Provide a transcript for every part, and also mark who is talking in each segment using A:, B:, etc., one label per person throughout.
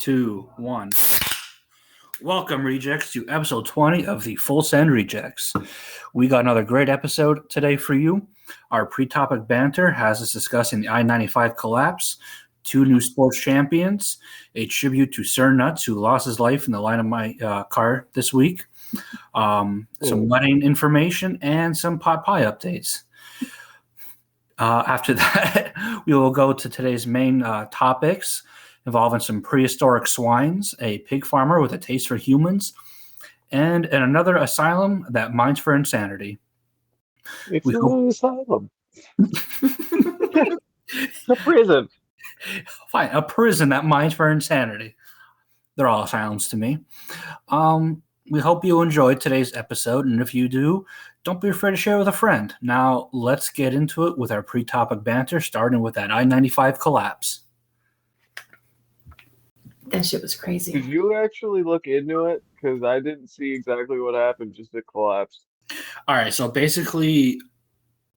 A: 2, 1. Welcome, Rejects, to episode 20 of the Full Send Rejects. We got another great episode today for you. Our pre-topic banter has us discussing the I-95 collapse, 2 new sports champions, a tribute to Sir Nuts, who lost his life in the line of my car this week, some wedding information, and some pot pie updates. After that, we will go to today's main topics, involving some prehistoric swines, a pig farmer with a taste for humans, and another asylum that mines for insanity.
B: It's not an asylum. It's a prison.
A: Fine, a prison that mines for insanity. They're all asylums to me. We hope you enjoyed today's episode, and if you do, don't be afraid to share with a friend. Now, let's get into it with our pre-topic banter, starting with that I-95 collapse.
C: That shit was crazy.
B: Did you actually look into it? Because I didn't see exactly what happened, just it collapsed.
A: All right, so basically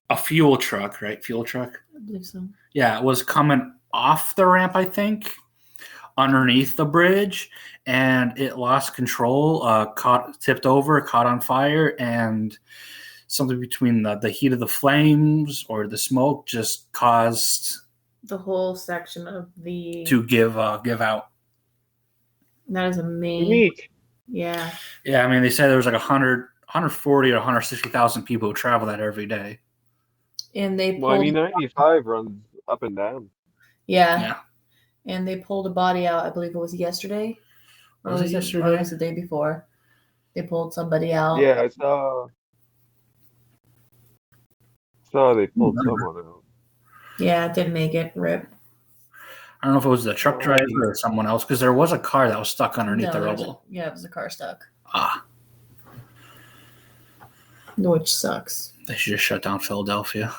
A: a fuel truck, right? Fuel truck?
C: I believe so.
A: Yeah, it was coming off the ramp, I think, underneath the bridge, and it lost control, tipped over, caught on fire, and something between the heat of the flames or the smoke just caused
C: the whole section of the
A: to give out.
C: That is amazing.
B: Unique.
C: Yeah.
A: Yeah, I mean, they said there was like 140 or 160,000 people who travel that every day.
C: And they
B: Well, I mean, 95 runs up and down.
C: Yeah. And they pulled a body out, I believe it was yesterday. Or
A: Was it yesterday?
C: Or it was the day before. They pulled somebody out.
B: Yeah, I saw they pulled someone out.
C: Yeah, it didn't make it. Rip.
A: I don't know if it was the truck driver or someone else, because there was a car that was stuck underneath the rubble.
C: It was a car stuck. Which sucks.
A: They should just shut down Philadelphia.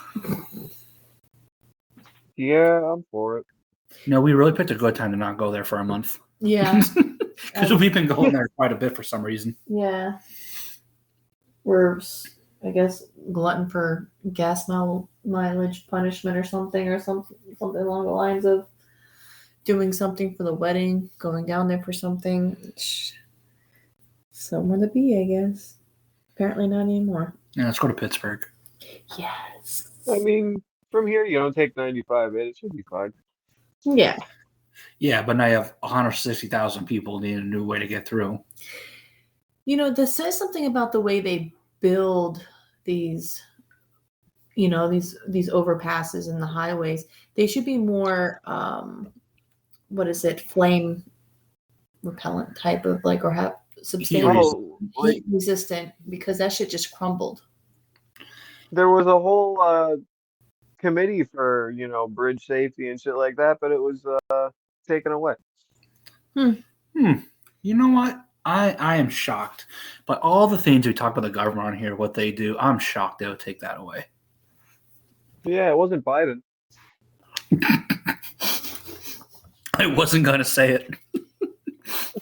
B: Yeah, I'm for it.
A: We really picked a good time to not go there for a month.
C: Yeah.
A: Because we've been going there quite a bit for some reason.
C: Yeah. We're, I guess, glutton for gas mileage punishment or something along the lines of doing something for the wedding, going down there for something. Somewhere to be, I guess. Apparently not anymore.
A: Yeah, let's go to Pittsburgh.
C: Yes.
B: I mean, from here, you don't take 95 in. It should be fine.
C: Yeah.
A: Yeah, but now you have 160,000 people needing a new way to get through.
C: This says something about the way they build these, these overpasses and the highways. They should be more, flame repellent type of or have substantial heat resistant, because that shit just crumbled.
B: There was a whole committee for, bridge safety and shit like that, but it was taken away.
A: You know what? I am shocked. But all the things we talk about the government on here, what they do, I'm shocked they would take that away.
B: Yeah, it wasn't Biden.
A: I wasn't going to say it.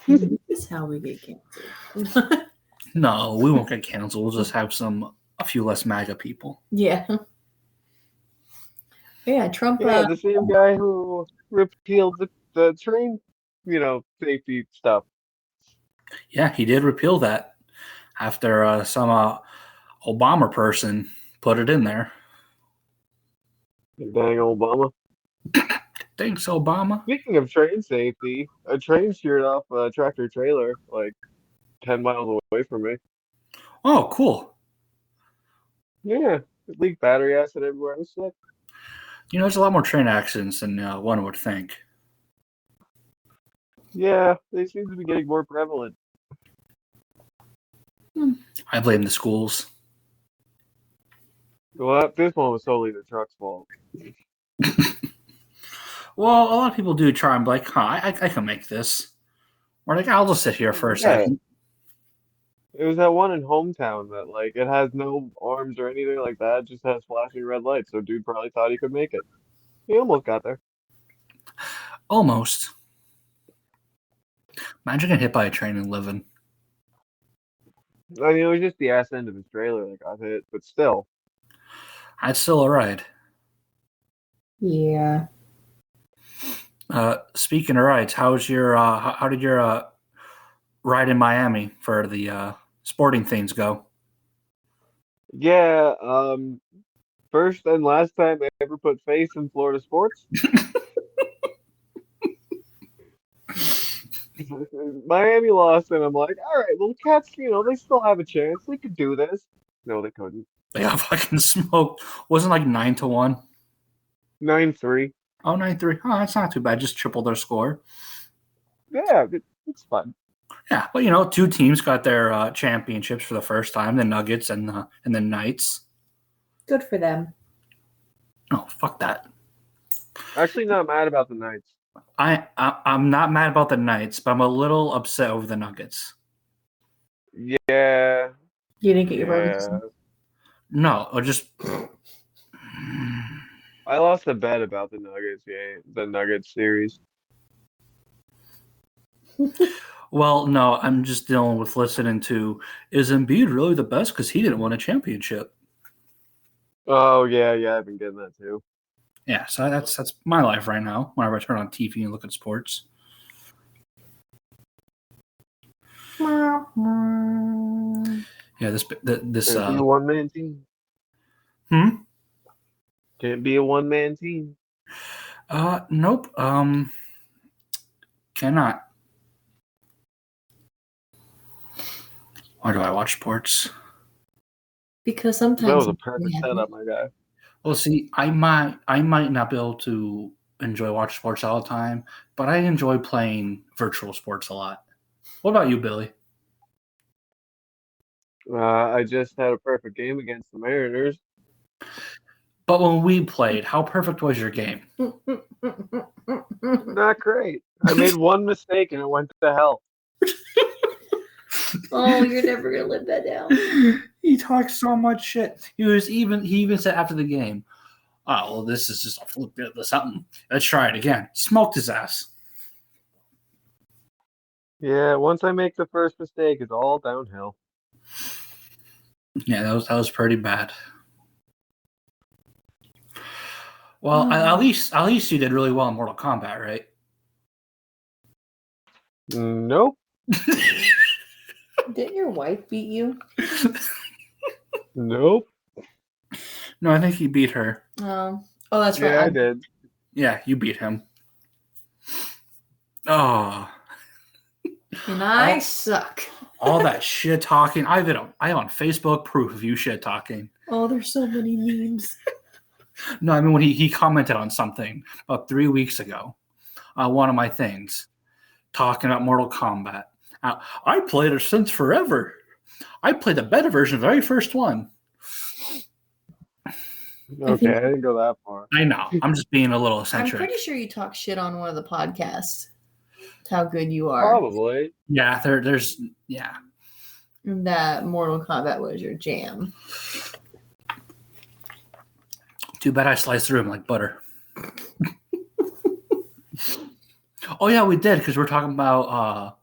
C: This is how we get canceled.
A: No, we won't get canceled. We'll just have a few less MAGA people.
C: Yeah. Yeah, Trump.
B: Yeah, the same guy who repealed the train, safety stuff.
A: Yeah, he did repeal that after some Obama person put it in there.
B: Dang Obama.
A: Thanks, Obama.
B: Speaking of train safety, a train sheared off a tractor trailer 10 miles away from me.
A: Oh, cool.
B: Yeah, it leaked battery acid everywhere. It was sick.
A: There's a lot more train accidents than one would think.
B: Yeah, they seem to be getting more prevalent.
A: I blame the schools.
B: Well, this one was totally the truck's fault.
A: Well, a lot of people do try and be like, I can make this. Or I'll just sit here for a second.
B: It was that one in hometown that it has no arms or anything like that. It just has flashing red lights. So dude probably thought he could make it. He almost got there.
A: Almost. Imagine getting hit by a train and living.
B: I mean, it was just the ass end of his trailer that got hit, but still.
A: That's still a ride.
C: Yeah.
A: Speaking of rides, how did your ride in Miami for the sporting things go?
B: Yeah, first and last time I ever put face in Florida sports. Miami lost, and I'm like, all right, well, the Cats, they still have a chance. They could do this. No, they couldn't.
A: They got fucking smoked. Wasn't like 9-1.
B: 9-3.
A: Oh, 9-3. Oh, that's not too bad. Just triple their score.
B: Yeah, it's fun.
A: Yeah, but two teams got their championships for the first time: the Nuggets and the Knights.
C: Good for them.
A: Oh, fuck that.
B: Actually, not mad about the Knights.
A: I'm not mad about the Knights, but I'm a little upset over the Nuggets.
B: Yeah.
C: You didn't get your
B: Yeah.
C: bonus.
A: No, or just
B: I lost a bet about the Nuggets game, the Nuggets series.
A: well, no, I'm just dealing with listening to, is Embiid really the best because he didn't win a championship?
B: Oh yeah, I've been getting that too.
A: Yeah, so that's my life right now. Whenever I turn on TV and look at sports. Yeah, this
B: Can't be a one-man team. Can't be a one-man team.
A: Nope. Cannot. Why do I watch sports?
C: Because sometimes
B: That was a perfect setup, my guy.
A: Well, see, I might not be able to enjoy watching sports all the time, but I enjoy playing virtual sports a lot. What about you, Billy?
B: I just had a perfect game against the Mariners.
A: But when we played, how perfect was your game?
B: Not great. I made one mistake and it went to hell.
C: Oh, you're never gonna live that down.
A: He talked so much shit. He even said after the game, "Oh, well, this is just a fluke. Something. Let's try it again." Smoked his ass.
B: Yeah, once I make the first mistake, it's all downhill.
A: Yeah, that was pretty bad. Well, at least you did really well in Mortal Kombat, right?
B: Nope.
C: Didn't your wife beat you?
B: Nope.
A: No, I think he beat her.
C: Oh, that's right.
B: Yeah, I did.
A: Yeah, you beat him. Oh.
C: And I suck.
A: All that shit talking. I have on Facebook proof of you shit talking.
C: Oh, there's so many memes.
A: No, I mean when he commented on something about 3 weeks ago on one of my things, talking about Mortal Kombat. I played it since forever. I played the beta version, the very first one.
B: Okay, I didn't go that far.
A: I know. I'm just being a little eccentric.
C: I'm pretty sure you talk shit on one of the podcasts. That's how good you are.
B: Probably.
A: Yeah, there's yeah.
C: That Mortal Kombat was your jam.
A: Too bad I sliced through him like butter. Oh yeah, we did because we're talking about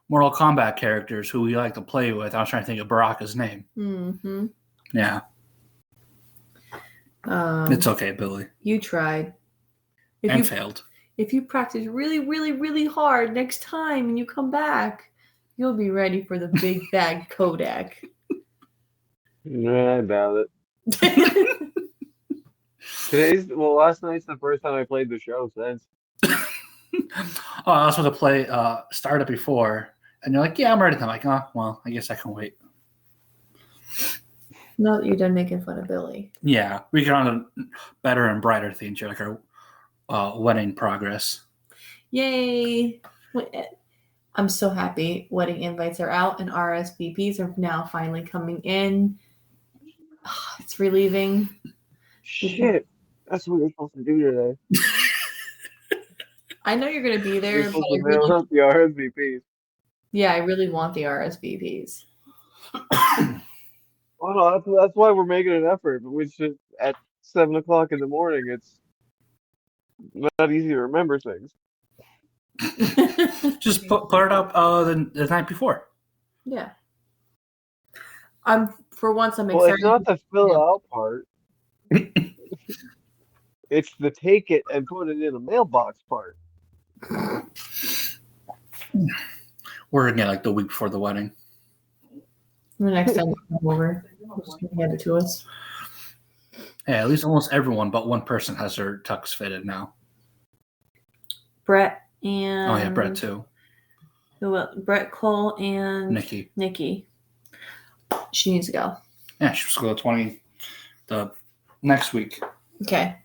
A: Mortal Kombat characters who we like to play with. I was trying to think of Baraka's name.
C: Mm-hmm.
A: Yeah. It's okay, Billy.
C: You tried.
A: Failed.
C: If you practice really, really, really hard next time and you come back, you'll be ready for the big bad Kodak.
B: I doubt it. Last night's the first time I played the show since.
A: I was supposed to play Start It before, and you're like, yeah, I'm ready. I'm like, oh, well, I guess I can wait.
C: Now that you're done making fun of Billy.
A: Yeah, we get on to better and brighter things here, like our wedding progress.
C: Yay! I'm so happy. Wedding invites are out and RSVPs are now finally coming in. Oh, it's relieving.
B: Shit, that's what you're supposed to do today.
C: I know you're going to be there.
B: You're supposed to mail out the RSVPs.
C: Yeah, I really want the RSVPs.
B: Well, no, that's why we're making an effort. But we should at 7:00 in the morning. It's not easy to remember things.
A: Just put it up the night before.
C: Yeah. For once I'm excited.
B: Well, it's not the fill out part. It's the take it and put it in a mailbox part.
A: We're gonna get like the week before the wedding.
C: The next time we come over, just hand it to us.
A: Yeah, at least almost everyone but one person has their tux fitted now.
C: Brett and
A: Oh yeah, Brett too.
C: who else? Brett, Cole, and
A: Nikki.
C: She needs to go.
A: Yeah, she's going to the next week.
C: Okay.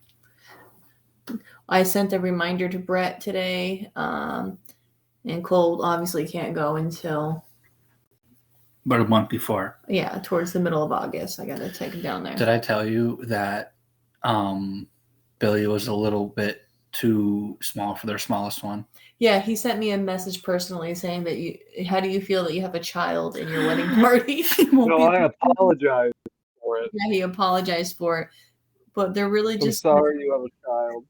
C: I sent a reminder to Brett today, and Cole obviously can't go until.
A: But a month before.
C: Yeah, towards the middle of August. I got to take him down there.
A: Did I tell you that Billy was a little bit too small for their smallest one?
C: Yeah, he sent me a message personally saying that how do you feel that you have a child in your wedding party?
B: No, I apologize for it.
C: Yeah, he apologized for it. But they're really just.
B: I'm sorry you have a child.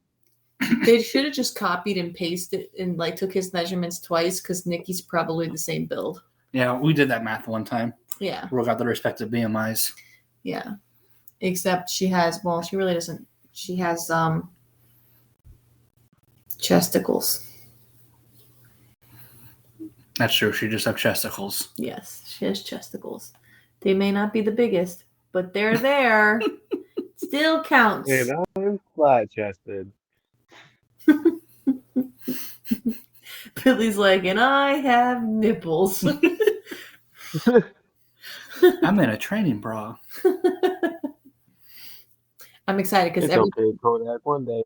C: They should have just copied and pasted and like took his measurements twice because Nikki's probably the same build.
A: Yeah, we did that math one time.
C: Yeah.
A: We got the respective BMIs.
C: Yeah. Except she really doesn't. She has chesticles.
A: That's true. She just has chesticles.
C: Yes, she has chesticles. They may not be the biggest, but they're there. Still counts.
B: And I'm flat-chested.
C: Billy's like, and I have nipples.
A: I'm in a training bra.
C: I'm excited because
B: okay, Kodak. One day.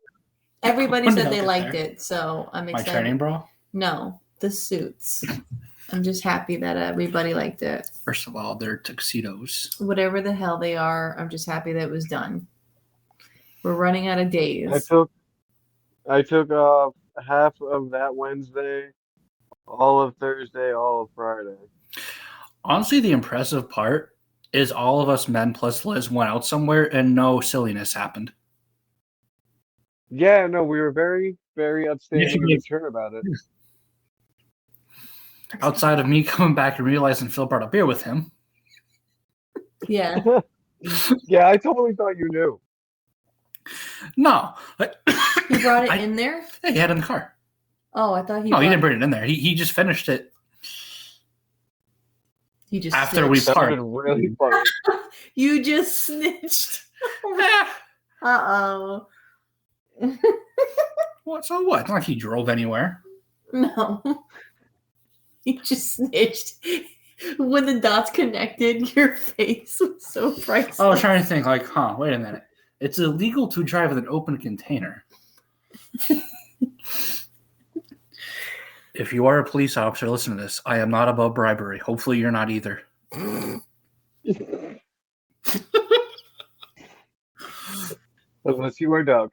C: Everybody said they liked it, so I'm excited.
A: My training bra?
C: No, the suits. I'm just happy that everybody liked it.
A: First of all, they're tuxedos.
C: Whatever the hell they are, I'm just happy that it was done. We're running out of days.
B: I took half of that Wednesday, all of Thursday, all of Friday.
A: Honestly, the impressive part is all of us men plus Liz went out somewhere and no silliness happened.
B: Yeah, no, we were very, very upstanding and mature about it.
A: Outside of me coming back and realizing Phil brought a beer with him.
C: Yeah.
B: Yeah, I totally thought you knew.
A: No.
C: He brought it in there?
A: Yeah, he had it in the car.
C: Oh, I thought he
A: No, he didn't bring it in there. He just finished it.
C: He just
A: after we parked.
B: Really funny.
C: You just snitched. Uh-oh.
A: What? So what? It's not like he drove anywhere.
C: No. You just snitched. When the dots connected, your face was so priceless.
A: I was trying to think, like, wait a minute. It's illegal to drive with an open container. If you are a police officer, listen to this. I am not above bribery. Hopefully you're not either.
B: Unless you are Doug.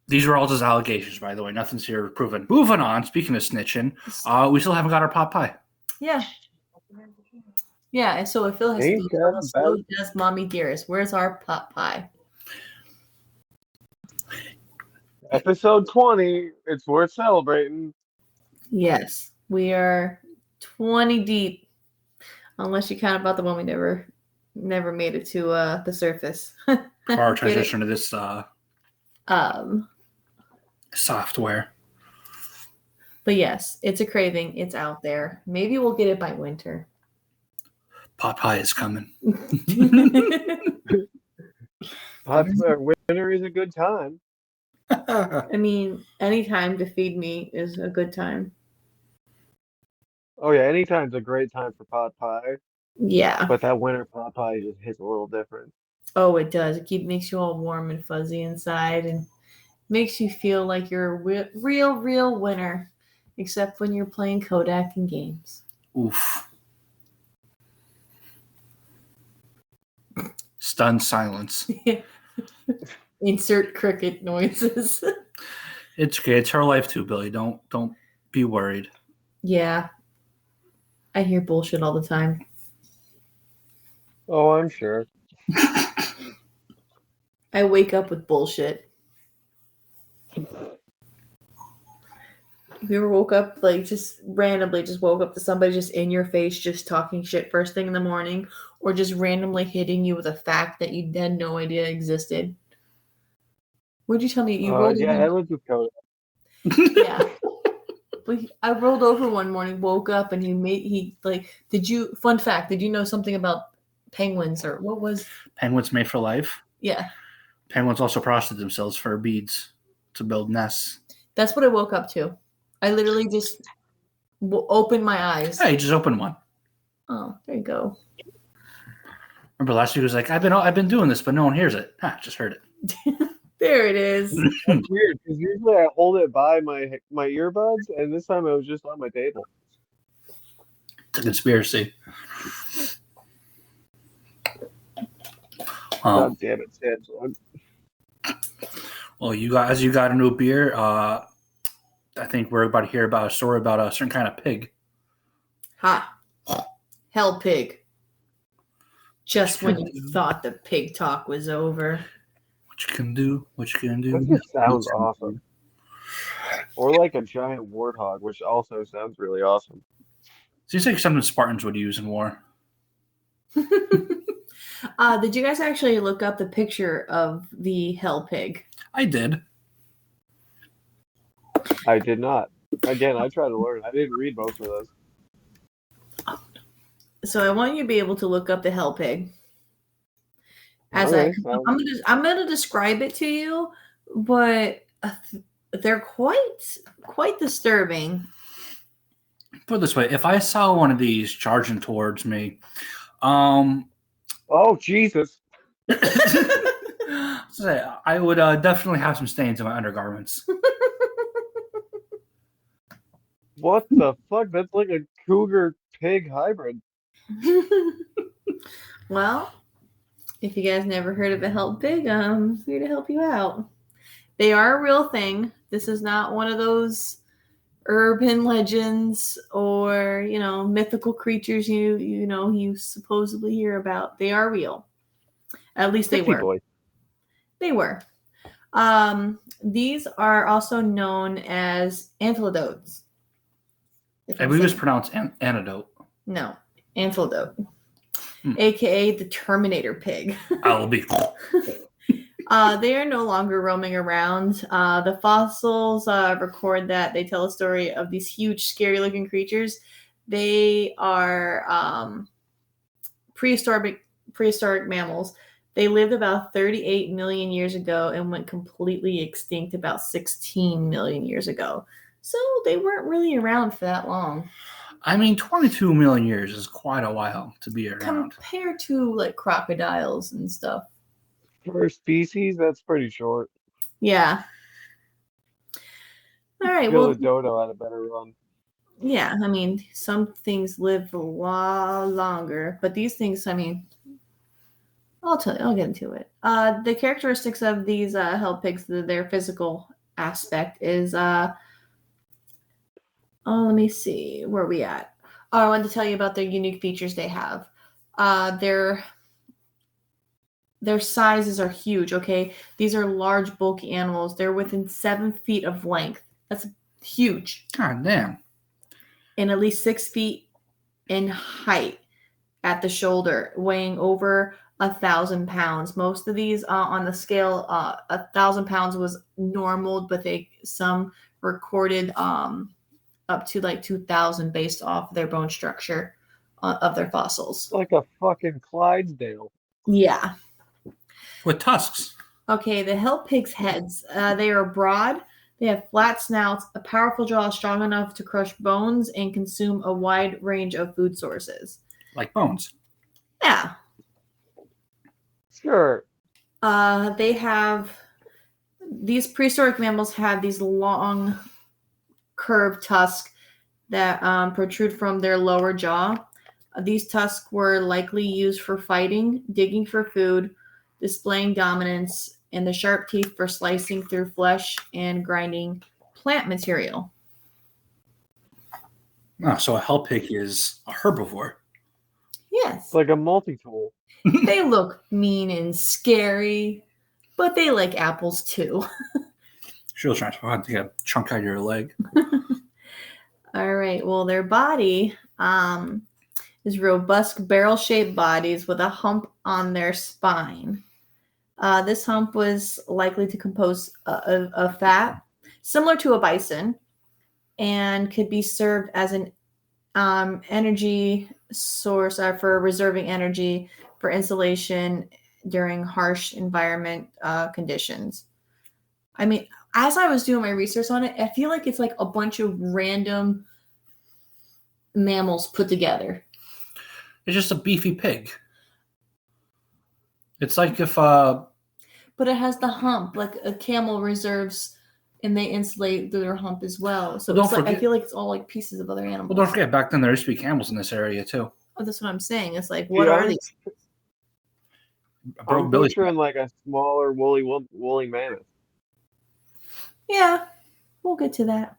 A: These are all just allegations, by the way. Nothing's here proven. Moving on. Speaking of snitching, we still haven't got our pot pie.
C: Yeah. Yeah, and so if Phil has to be so does Mommy Dearest. Where's our pot pie?
B: Episode 20. It's worth celebrating.
C: Yes. We are 20 deep. Unless you count about the one we never made it to the surface.
A: Our transition to this software.
C: But yes, it's a craving. It's out there. Maybe we'll get it by winter.
A: Pot pie is coming.
B: Winter is a good time.
C: I mean, any time to feed me is a good time.
B: Oh yeah, anytime's a great time for pot pie.
C: Yeah.
B: But that winter pot pie just hits a little different.
C: Oh, it does. It makes you all warm and fuzzy inside and makes you feel like you're a real winner. Except when you're playing Kodak in games.
A: Oof. Stunned silence.
C: Insert cricket noises.
A: It's okay. It's her life too, Billy. Don't be worried.
C: Yeah. I hear bullshit all the time.
B: Oh, I'm sure.
C: I wake up with bullshit. Have you ever woke up, like, just randomly just woke up to somebody just in your face just talking shit first thing in the morning, or just randomly hitting you with a fact that you had no idea existed? What'd you tell me? You rolled
B: Yeah,
C: over.
B: Edwards with Coda.
C: Yeah. But I rolled over one morning, woke up, and fun fact, did you know something about penguins or what was?
A: Penguins made for life.
C: Yeah.
A: Penguins also prostitute themselves for beads to build nests.
C: That's what I woke up to. I literally just opened my eyes.
A: Hey, just open one.
C: Oh, there you go.
A: Remember last week was like, I've been doing this, but no one hears it. Just heard it.
C: There it is.
B: That's weird because usually I hold it by my earbuds, and this time it was just on my table.
A: It's a conspiracy.
B: God damn it, Samsung.
A: Well, you got a new beer. I think we're about to hear about a story about a certain kind of pig.
C: Ha! Hell pig. Just when you thought the pig talk was over.
A: What you can do.
B: That just sounds awesome. Or like a giant warthog, which also sounds really awesome.
A: Seems like something Spartans would use in war.
C: Did you guys actually look up the picture of the hell pig?
A: I did.
B: I did not. Again, I tried to learn. I didn't read most of those.
C: So I want you to be able to look up the hell pig. I'm gonna describe it to you, but they're quite disturbing.
A: Put it this way: if I saw one of these charging towards me,
B: oh Jesus!
A: I would definitely have some stains in my undergarments.
B: What the fuck? That's like a cougar pig hybrid.
C: Well, if you guys never heard of a hell pig, I'm here to help you out. They are a real thing. This is not one of those urban legends or, mythical creatures you supposedly hear about. They are real. At least they were.
B: Boy.
C: They were. These are also known as antilotes.
A: I believe it's pronounced antidote.
C: No, antilote. AKA the Terminator pig.
A: I'll be.
C: They are no longer roaming around. The fossils record that they tell a story of these huge, scary-looking creatures. They are prehistoric mammals. They lived about 38 million years ago and went completely extinct about 16 million years ago. So they weren't really around for that long.
A: I mean, 22 million years is quite a while to be around.
C: Compared to like crocodiles and stuff.
B: For a species, that's pretty short.
C: Yeah. All right.
B: The dodo had a better run.
C: Yeah, I mean, some things live a lot longer, but these things, I mean, I'll get into it. The characteristics of these hell pigs, their physical aspect is, let me see, where are we at? Oh, I wanted to tell you about their unique features they have. Their sizes are huge, okay? These are large, bulky animals. They're within 7 feet of length. That's huge.
A: God damn.
C: And at least 6 feet in height at the shoulder, weighing over 1,000 pounds. Most of these on the scale, 1,000 pounds was normal, but some recorded up to like 2,000 based off their bone structure of their fossils.
B: Like a fucking Clydesdale.
C: Yeah.
A: With tusks.
C: Okay, the hell pig's heads. They are broad. They have flat snouts, a powerful jaw strong enough to crush bones, and consume a wide range of food sources.
A: Like bones.
C: Yeah.
B: Sure.
C: These prehistoric mammals have these long, curved tusks that protrude from their lower jaw. These tusks were likely used for fighting, digging for food, displaying dominance, and the sharp teeth for slicing through flesh and grinding plant material.
A: Oh, so a hell pig is a herbivore.
C: Yes.
B: It's like a multi-tool.
C: They look mean and scary, but they like apples too.
A: She'll try to get a chunk out of your leg.
C: All right. Well, their body is robust barrel-shaped bodies with a hump on their spine. This hump was likely to compose of fat, similar to a bison, and could be served as an energy source for reserving energy for insulation during harsh environment conditions. I mean, as I was doing my research on it, I feel like it's like a bunch of random mammals put together.
A: It's just a beefy pig. It's like if
C: But it has the hump, like a camel reserves, and they insulate their hump as well. So
A: Well,
C: it's like I feel like it's all like pieces of other animals.
A: Well, don't forget, back then there used to be camels in this area too.
C: Oh, that's what I'm saying. It's like, what are these?
B: I'm picturing like a smaller woolly mammoth.
C: Yeah, we'll get to that.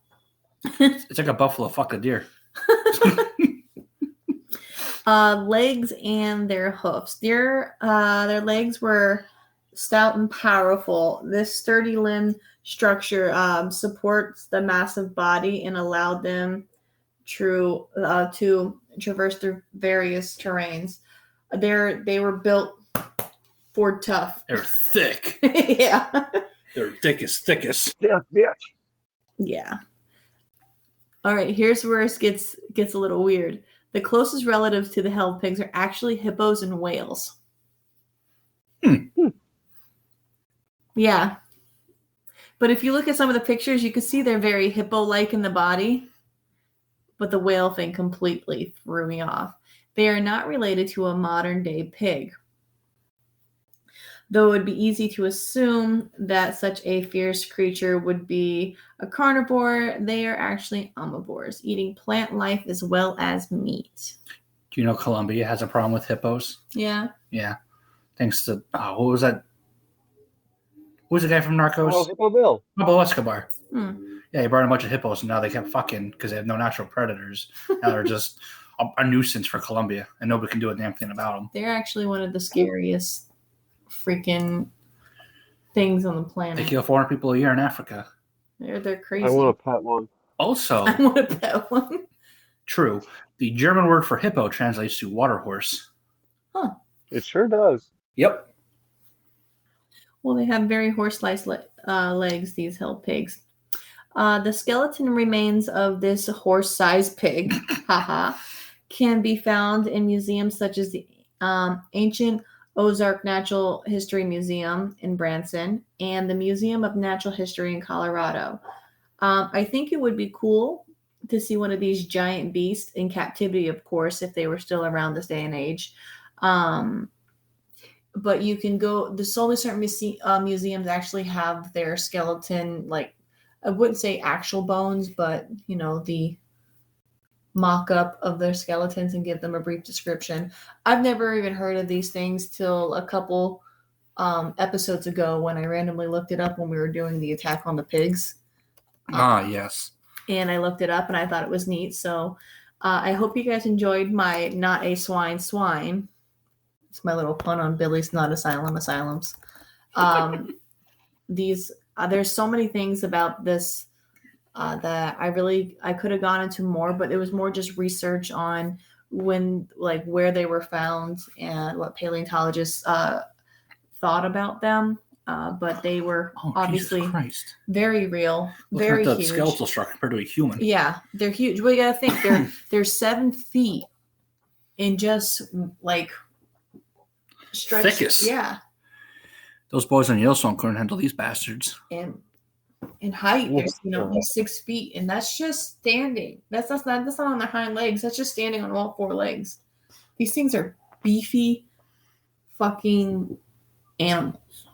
A: It's like a buffalo fuck a deer.
C: Legs and their hoofs. Their legs were stout and powerful. This sturdy limb structure supports the massive body and allowed them to traverse through various terrains. They were built for tough.
A: They're thick.
C: Yeah.
A: They're thickest.
C: Yeah. All right, here's where it gets a little weird. The closest relatives to the held pigs are actually hippos and whales. Yeah. But if you look at some of the pictures, you can see they're very hippo-like in the body. But the whale thing completely threw me off. They are not related to a modern-day pig. Though it would be easy to assume that such a fierce creature would be a carnivore, they are actually omnivores, eating plant life as well as meat.
A: Do you know Colombia has a problem with hippos?
C: Yeah.
A: Yeah. Thanks to, what was that? Who was the guy from Narcos?
B: Oh, Hippo Bill.
A: Pablo Escobar. Yeah, he brought in a bunch of hippos, and now they kept fucking because they have no natural predators. Now they're just a nuisance for Colombia, and nobody can do a damn thing about them.
C: They're actually one of the scariest freaking things on the planet.
A: They kill 400 people a year in Africa.
C: They're crazy.
B: I want to pet one.
A: Also,
C: I want to pet one.
A: True. The German word for hippo translates to water horse.
C: Huh.
B: It sure does.
A: Yep.
C: Well, they have very horse-like legs, these held pigs. The skeleton remains of this horse-sized pig can be found in museums such as the Ancient Ozark Natural History Museum in Branson and the Museum of Natural History in Colorado. I think it would be cool to see one of these giant beasts in captivity, of course, if they were still around this day and age. But you can go, the solely certain museums actually have their skeleton, like, I wouldn't say actual bones, but, you know, the mock-up of their skeletons and give them a brief description. I've never even heard of these things till a couple episodes ago when I randomly looked it up when we were doing the attack on the pigs.
A: Yes.
C: And I looked it up and I thought it was neat. So I hope you guys enjoyed my not a swine. It's my little pun on Billy's Not Asylums. There's so many things about this that I could have gone into more, but it was more just research on where they were found and what paleontologists thought about them. But they were obviously very real, very
A: at the
C: huge.
A: Skeletal structure compared to a human.
C: Yeah, they're huge. Well, you gotta think they're 7 feet in just like stretch.
A: Thickest.
C: Yeah.
A: Those boys on Yellowstone couldn't handle these bastards.
C: And in height, there's like 6 feet, and that's just standing. That's not on their hind legs. That's just standing on all 4 legs. These things are beefy, fucking animals.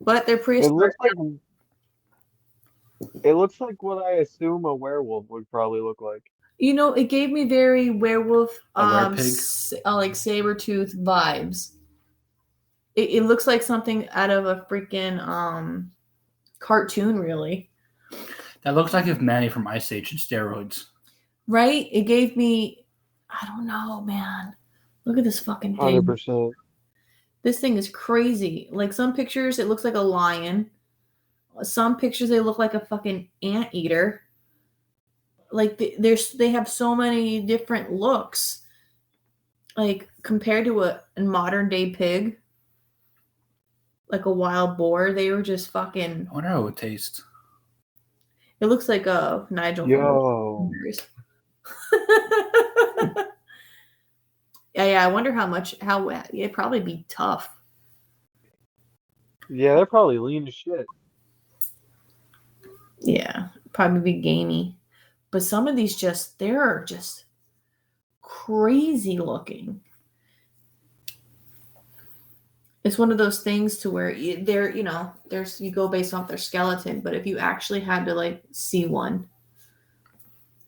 C: But they're prehistoric.
B: It looks like what I assume a werewolf would probably look like.
C: You know, it gave me very werewolf,
A: werepig?
C: like saber-tooth vibes. It looks like something out of a freaking cartoon, really.
A: That looks like if Manny from Ice Age had steroids.
C: Right? It gave me, I don't know, man. Look at this fucking thing.
B: 100%. This
C: thing is crazy. Like some pictures, it looks like a lion. Some pictures, they look like a fucking anteater. Like they have so many different looks. Like compared to a modern day pig. like a wild boar. They were just fucking.
A: I wonder how it would taste.
C: It looks like a Nigel.
B: Yo.
C: Yeah. I wonder how it'd probably be tough.
B: Yeah, they're probably lean as shit.
C: Yeah, probably be gamey. But some of these they're just crazy looking. It's one of those things to where they're, you go based off their skeleton, but if you actually had to like see one,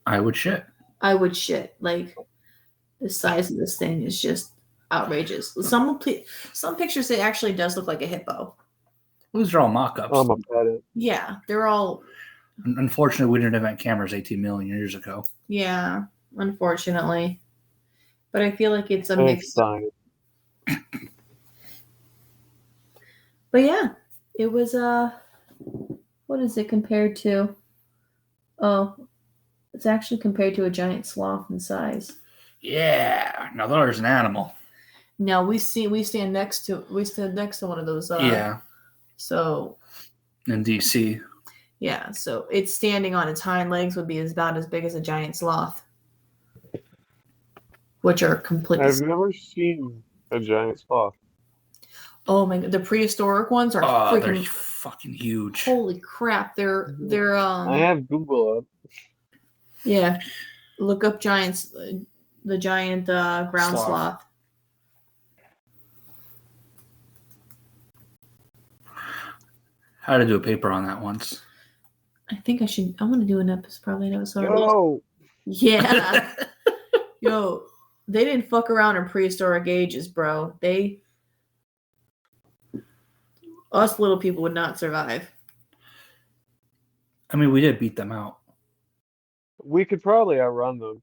A: I would shit.
C: I would shit. Like the size of this thing is just outrageous. Some pictures it actually does look like a hippo.
A: Those are all mock-ups.
B: I'm a pet it.
C: Yeah, they're all.
A: Unfortunately, we didn't invent cameras 18 million years ago.
C: Yeah, unfortunately, but I feel like it's a
B: Thanks,
C: mix.
B: science.
C: But yeah, it was what is it compared to? Oh, it's actually compared to a giant sloth in size.
A: Yeah. Now there's an animal.
C: No, we stand next to one of those.
A: Yeah.
C: So.
A: In DC.
C: Yeah, so it's standing on its hind legs would be about as big as a giant sloth, which are completely.
B: I've never seen a giant sloth.
C: Oh my god, the prehistoric ones are
A: they're fucking huge.
C: Holy crap, they're
B: I have Google up.
C: Yeah, look up giants, the giant ground sloth.
A: I had to do a paper on that once.
C: I think I should. I want to do an episode.
B: Yo.
C: Yeah. Yo, they didn't fuck around in prehistoric ages, bro. Us little people would not survive.
A: I mean, we did beat them out.
B: We could probably outrun them.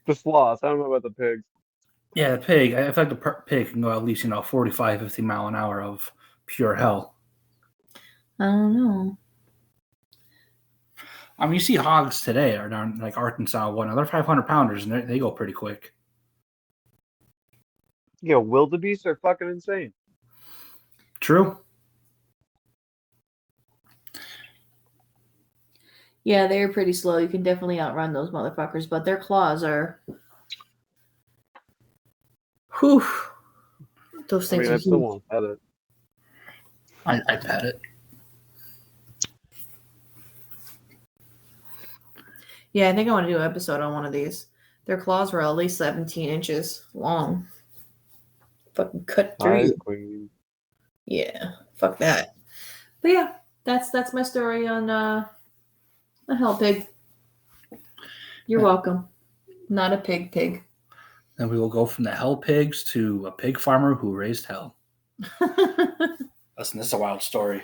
B: The sloths. I don't know about the pigs.
A: Yeah, the pig. I feel like the pig can go at least 45, 50 mile an hour of pure hell.
C: I don't know.
A: I mean, you see hogs today are down like Arkansas. They're 500 pounders and they go pretty quick.
B: Yeah, wildebeests are fucking insane.
A: True.
C: Yeah, they're pretty slow. You can definitely outrun those motherfuckers, but their claws are. Whew. Those things are
B: still won't pet it.
A: I pet it.
C: Yeah, I think I want to do an episode on one of these. Their claws were at least 17 inches long. Fucking cut through.
B: Queen.
C: Yeah, fuck that. But yeah, that's my story on a hell pig. You're welcome. Not a pig.
A: Then we will go from the hell pigs to a pig farmer who raised hell. Listen, this is a wild story.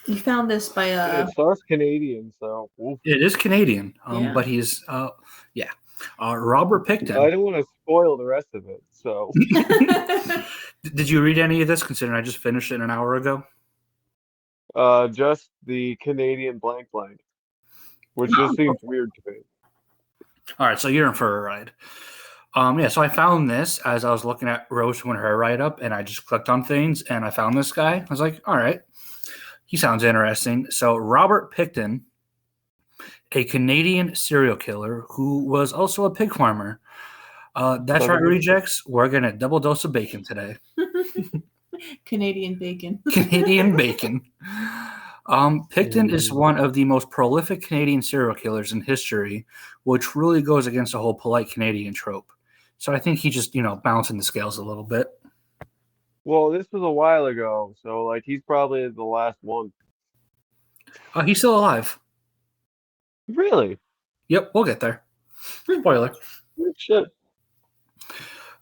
C: You found this by
B: It starts Canadian, so oof.
A: It is Canadian,
C: Yeah.
A: But he's Robert Pickton.
B: I don't want to spoil the rest of it, so.
A: Did you read any of this? Considering I just finished it an hour ago.
B: Just the Canadian blank, which just seems weird to me.
A: All right, so you're in for a ride. So I found this as I was looking at Rose and her write-up, and I just clicked on things, and I found this guy. I was like, all right, he sounds interesting. So Robert Pickton, a Canadian serial killer who was also a pig farmer. That's right, rejects. We're going to double dose of bacon today.
C: Canadian bacon.
A: Canadian bacon. Pickton is one of the most prolific Canadian serial killers in history, which really goes against the whole polite Canadian trope. So I think he just, balancing the scales a little bit.
B: Well, this was a while ago, so like he's probably the last one.
A: He's still alive.
B: Really?
A: Yep, we'll get there. Spoiler.
B: Shit.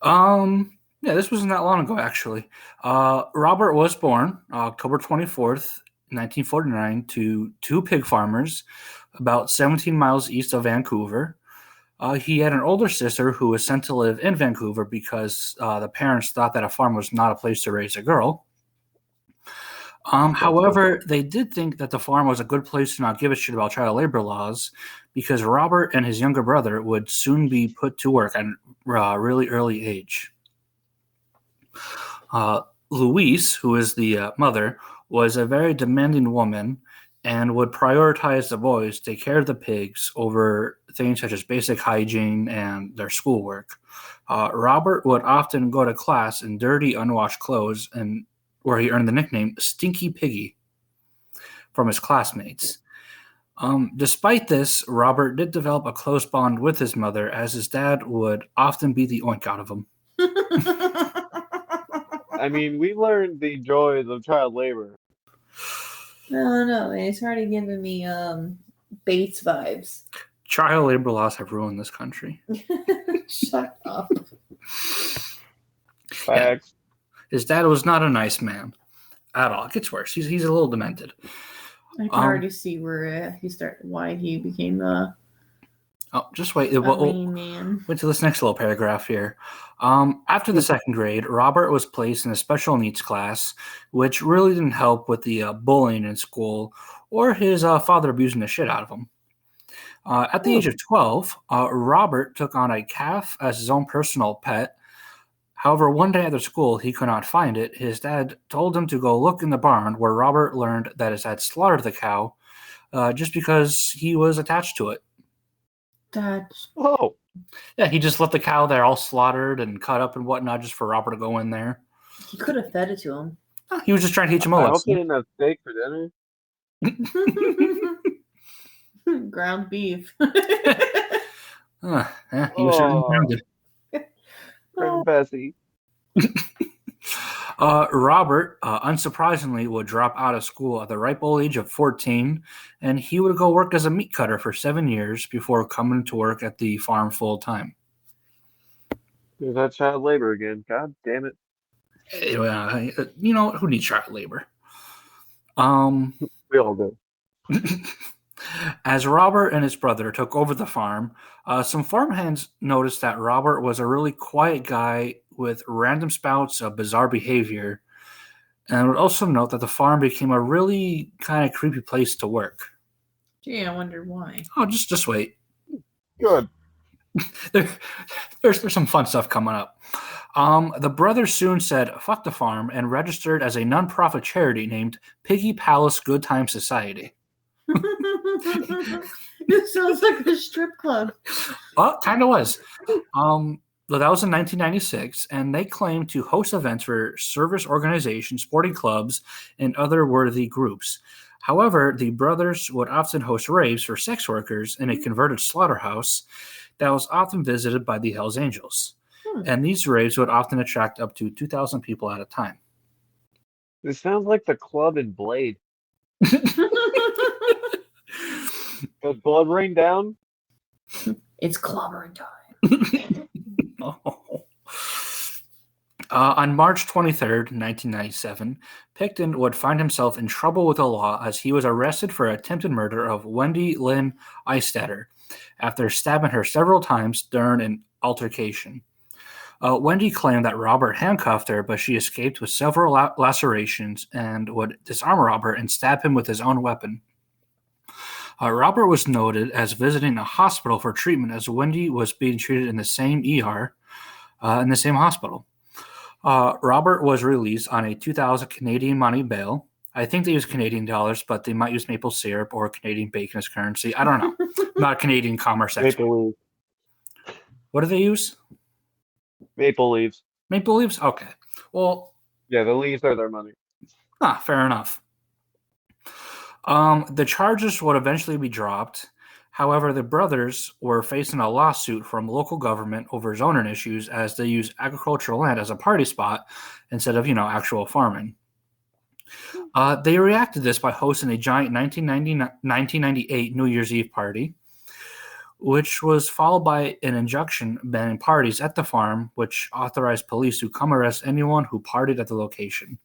A: Yeah, this wasn't that long ago, actually. Robert was born October 24th, 1949, to two pig farmers about 17 miles east of Vancouver. He had an older sister who was sent to live in Vancouver because the parents thought that a farm was not a place to raise a girl. However, they did think that the farm was a good place to not give a shit about child labor laws because Robert and his younger brother would soon be put to work at a really early age. Louise, who is the mother, was a very demanding woman and would prioritize the boys take care of the pigs over things such as basic hygiene and their schoolwork. Robert would often go to class in dirty, unwashed clothes, and where he earned the nickname Stinky Piggy from his classmates. Despite this, Robert did develop a close bond with his mother, as his dad would often beat the oink out of him.
B: I mean, we learned the joys of child labor.
C: No, it's already giving me Bates vibes.
A: Child labor laws have ruined this country.
C: Shut up.
B: Facts.
A: His dad was not a nice man at all. It gets worse. He's a little demented.
C: I can already see where why he became the
A: just wait.
C: main man.
A: Wait till this next little paragraph here. After the second grade, Robert was placed in a special needs class, which really didn't help with the bullying in school or his father abusing the shit out of him. At the age of 12, Robert took on a calf as his own personal pet. However, one day after school, he could not find it. His dad told him to go look in the barn, where Robert learned that his dad slaughtered the cow just because he was attached to it.
B: Oh.
A: Yeah, he just left the cow there all slaughtered and cut up and whatnot just for Robert to go in there.
C: He could have fed it to him.
A: He was just trying to teach him a
B: I
A: lesson.
B: hope he didn't have steak for dinner.
C: Ground beef.
A: He was certainly grounded.
B: Bessie.
A: Robert, unsurprisingly, would drop out of school at the ripe old age of 14, and he would go work as a meat cutter for 7 years before coming to work at the farm full time.
B: There's that child labor again. God damn it.
A: You know, who needs child labor?
B: We all do.
A: As Robert and his brother took over the farm, some farmhands noticed that Robert was a really quiet guy with random spouts of bizarre behavior, and would also note that the farm became a really kind of creepy place to work.
C: Gee, I wonder why.
A: Oh, just wait.
B: Good.
A: There's some fun stuff coming up. The brothers soon said, fuck the farm, and registered as a non-profit charity named Piggy Palace Good Time Society.
C: It sounds like a strip club.
A: Well, kind of was. That was in 1996, and they claimed to host events for service organizations, sporting clubs, and other worthy groups. However, the brothers would often host raves for sex workers in a converted slaughterhouse that was often visited by the Hells Angels. And these raves would often attract up to 2,000 people at a time.
B: This sounds like the club in Blade. Does blood rain down?
C: It's clobbering time.
A: On March 23rd, 1997, Pickton would find himself in trouble with the law as he was arrested for attempted murder of Wendy Lynn Eistetter after stabbing her several times during an altercation. Wendy claimed that Robert handcuffed her, but she escaped with several lacerations and would disarm Robert and stab him with his own weapon. Robert was noted as visiting a hospital for treatment as Wendy was being treated in the same ER in the same hospital. Robert was released on a 2,000 Canadian money bail. I think they use Canadian dollars, but they might use maple syrup or Canadian bacon as currency. I don't know. Not Canadian commerce expert.
B: Maple leaves.
A: What do they use?
B: Maple leaves.
A: Maple leaves? Okay. Well,
B: yeah, the leaves are their money.
A: Fair enough. The charges would eventually be dropped. However, the brothers were facing a lawsuit from local government over zoning issues as they use agricultural land as a party spot instead of, actual farming. They reacted to this by hosting a giant 1998 New Year's Eve party, which was followed by an injunction banning parties at the farm, which authorized police to come arrest anyone who partied at the location.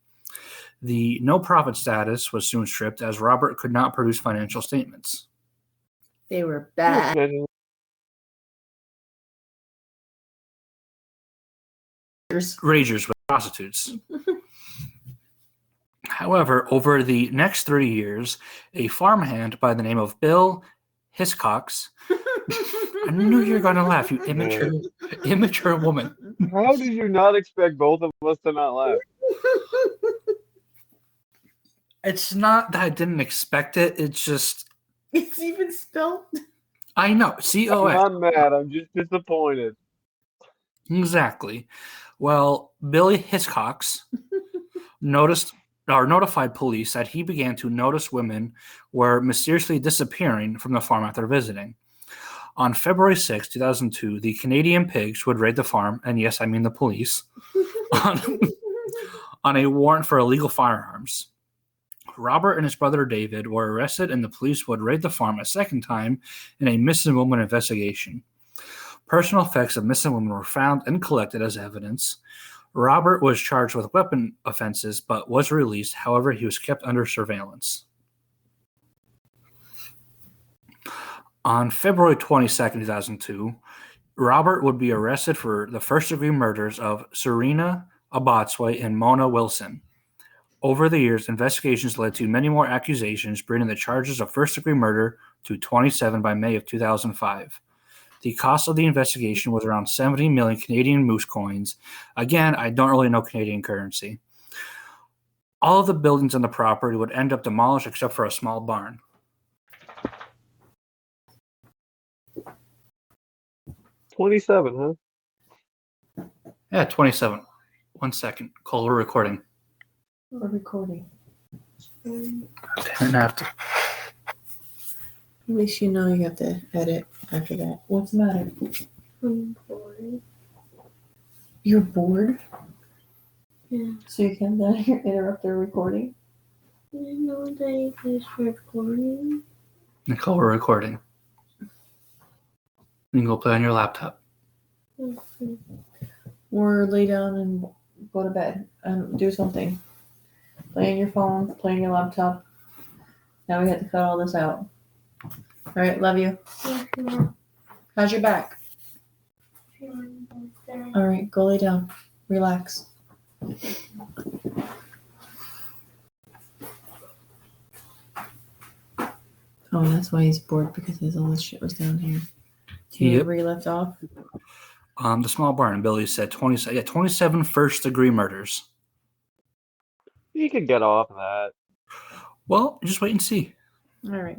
A: The no-profit status was soon stripped as Robert could not produce financial statements.
C: They were bad.
A: Ragers with prostitutes. However, over the next 30 years, a farmhand by the name of Bill Hiscox. I knew you were going to laugh, you immature woman.
B: How did you not expect both of us to not laugh?
A: It's not that I didn't expect it. It's just...
C: It's even spelled.
A: I know.
B: I'm
A: COX.
B: not mad. I'm just disappointed.
A: Exactly. Well, Billy Hiscox notified police that he began to notice women were mysteriously disappearing from the farm after visiting. On February 6, 2002, the Canadian Pigs would raid the farm, and yes, I mean the police, on a warrant for illegal firearms. Robert and his brother David were arrested, and the police would raid the farm a second time in a missing woman investigation. Personal effects of missing women were found and collected as evidence. Robert was charged with weapon offenses but was released. However, he was kept under surveillance. On February 22nd, 2002, Robert would be arrested for the first-degree murders of Serena Abotsway and Mona Wilson. Over the years, investigations led to many more accusations, bringing the charges of first-degree murder to 27 by May of 2005. The cost of the investigation was around 70 million Canadian moose coins. Again, I don't really know Canadian currency. All of the buildings on the property would end up demolished except for a small barn.
B: 27, huh?
A: Yeah, 27. 1 second. Cole, we're recording.
C: We're recording.
A: Didn't have to.
C: At least you know you have to edit after that. What's the matter?
D: I'm bored.
C: You're bored?
D: Yeah.
C: So you can't interrupt the recording?
D: I know that you guys were recording.
A: Nicole, we're recording. You can go play on your laptop.
D: Okay.
C: Or lay down and go to bed and do something. Play on your phone, play on your laptop. Now we have to cut all this out. All right, love you.
D: Yeah.
C: How's your back? All right, go lay down. Relax. Oh, that's why he's bored, because all this shit was down here. Do you know where he left off?
A: The small barn. Billy said 27 first-degree murders.
B: He could get off that.
A: Well, just wait and see.
C: All right.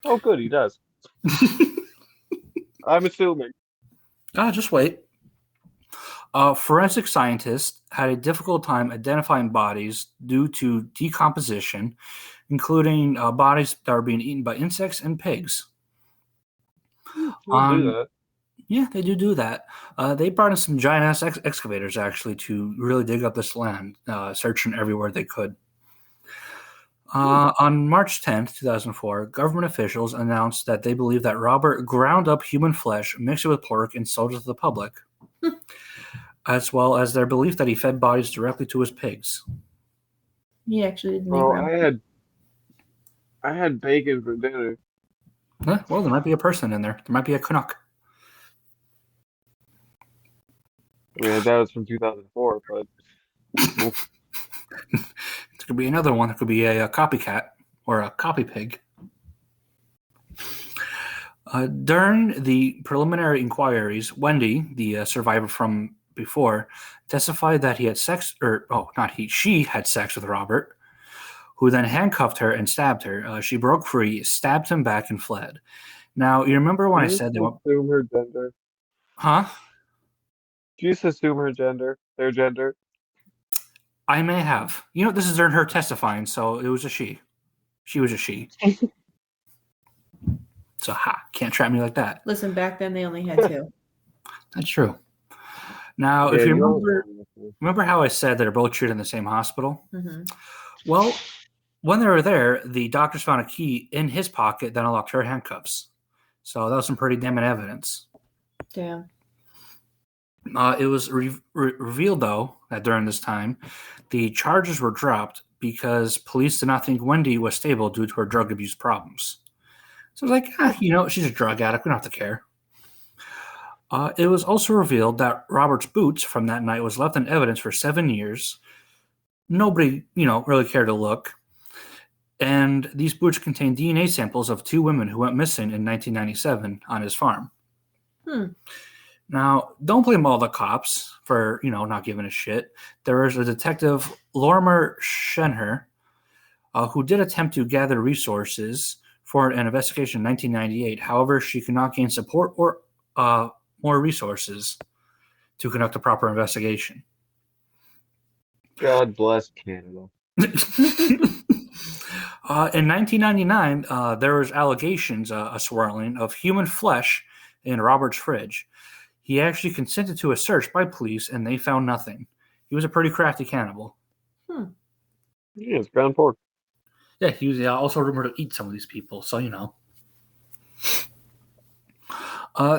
B: Oh, good, he does. I'm assuming.
A: Just wait. Forensic scientists had a difficult time identifying bodies due to decomposition, including bodies that were being eaten by insects and pigs.
B: We'll do that.
A: Yeah, they do that. They brought in some giant-ass excavators, actually, to really dig up this land, searching everywhere they could. On March 10th, 2004, government officials announced that they believed that Robert ground up human flesh, mixed it with pork, and sold it to the public, as well as their belief that he fed bodies directly to his pigs.
C: He actually didn't.
B: Well, I had bacon for dinner.
A: Well, there might be a person in there. There might be a Canuck.
B: I mean, that was from 2004, but
A: There could be another one. There could be a copycat or a copy pig. During the preliminary inquiries, Wendy, the survivor from before, testified that she had sex with Robert, who then handcuffed her and stabbed her. She broke free, stabbed him back, and fled. Now, you remember when I said they went...
B: assume her gender?
A: Huh?
B: Do you just assume her gender? Their gender?
A: I may have. This is during her testifying, so it was a she. She was a she. So, can't trap me like that.
C: Listen, back then they only had two.
A: That's true. Now, if you remember how I said they're both treated in the same hospital?
C: Mm-hmm.
A: Well, when they were there, the doctors found a key in his pocket that unlocked her handcuffs. So that was some pretty damning evidence.
C: Damn.
A: It was revealed, though, that during this time, the charges were dropped because police did not think Wendy was stable due to her drug abuse problems. So it was like, she's a drug addict. We don't have to care. It was also revealed that Robert's boots from that night was left in evidence for 7 years. nobody, really cared to look. And these boots contained DNA samples of 2 women who went missing in 1997 on his farm. Now, don't blame all the cops for, not giving a shit. There was a detective, Lorimer Schenher, who did attempt to gather resources for an investigation in 1998. However, she could not gain support or more resources to conduct a proper investigation.
B: God bless Canada.
A: In 1999, there was allegations swirling of human flesh in Robert's fridge. He actually consented to a search by police, and they found nothing. He was a pretty crafty cannibal.
B: Yeah, it's ground pork.
A: Yeah, he was also rumored to eat some of these people, so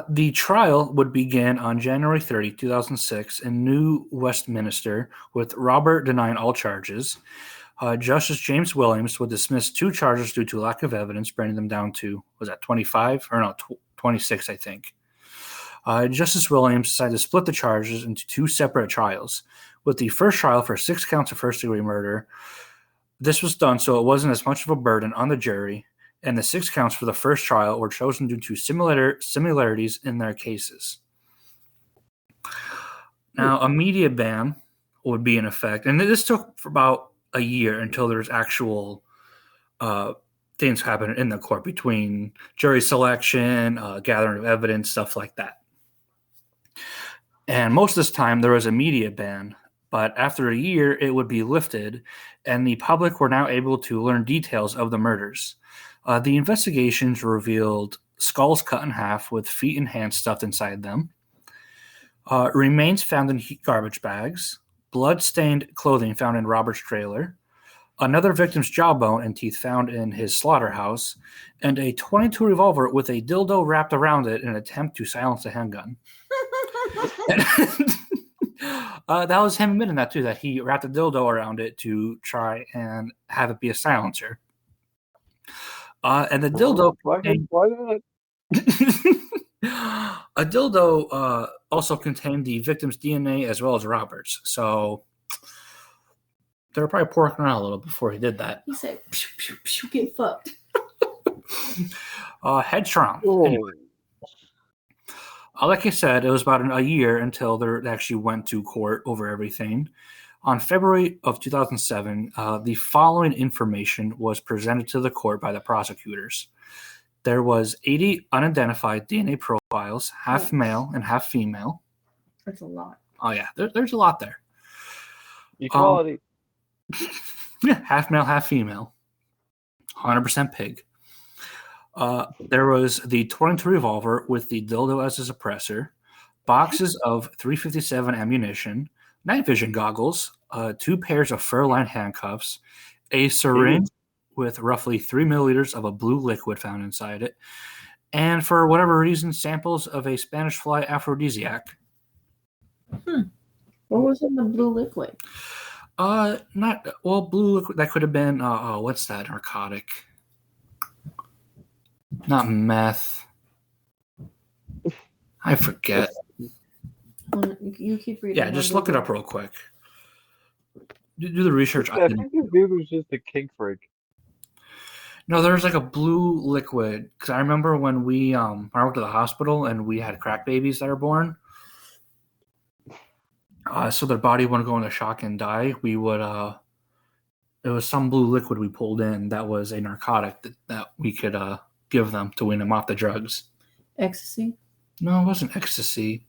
A: the trial would begin on January 30, 2006 in New Westminster, with Robert denying all charges. Justice James Williams would dismiss 2 charges due to lack of evidence, bringing them down to, 25? Or no, 26, I think. Justice Williams decided to split the charges into 2 separate trials. With the first trial for 6 counts of first-degree murder, this was done so it wasn't as much of a burden on the jury, and the 6 counts for the first trial were chosen due to similarities in their cases. Now, a media ban would be in effect, and this took for about a year until there's actual things happening in the court between jury selection, gathering of evidence, stuff like that. And most of this time, there was a media ban, but after a year, it would be lifted, and the public were now able to learn details of the murders. The investigations revealed skulls cut in half with feet and hands stuffed inside them, remains found in garbage bags, blood-stained clothing found in Robert's trailer, another victim's jawbone and teeth found in his slaughterhouse, and a .22 revolver with a dildo wrapped around it in an attempt to silence a handgun. That was him admitting that too, that he wrapped a dildo around it to try and have it be a silencer. And the dildo...
B: Why not?
A: A dildo also contained the victim's DNA as well as Robert's, so they were probably porking around a little before he did that.
C: He said, pew, pew, pew, get fucked.
A: Headstrong.
B: Oh.
A: Anyway. Like I said, it was about a year until they actually went to court over everything. On February of 2007, the following information was presented to the court by the prosecutors. There was 80 unidentified DNA profiles, half male and half female.
C: That's a lot.
A: Oh, yeah. There's a lot there.
B: Equality.
A: Yeah, half male, half female. 100% pig. There was the .22 revolver with the dildo as a suppressor, boxes of .357 ammunition, night vision goggles, 2 pairs of fur-lined handcuffs, a syringe with roughly 3 milliliters of a blue liquid found inside it, and for whatever reason, samples of a Spanish fly aphrodisiac.
C: What was in the blue liquid?
A: Blue liquid, that could have been, what's that narcotic? Not meth. I forget.
C: You keep reading.
A: Yeah, just look it up real quick. Do the research.
B: I think this dude was just a kink freak.
A: No, there's like a blue liquid. Because I remember when I worked at the hospital and we had crack babies that are born. So their body wouldn't go into shock and die. We would, it was some blue liquid we pulled in that was a narcotic that we could give them to wean them off the drugs.
C: Ecstasy?
A: No, it wasn't ecstasy.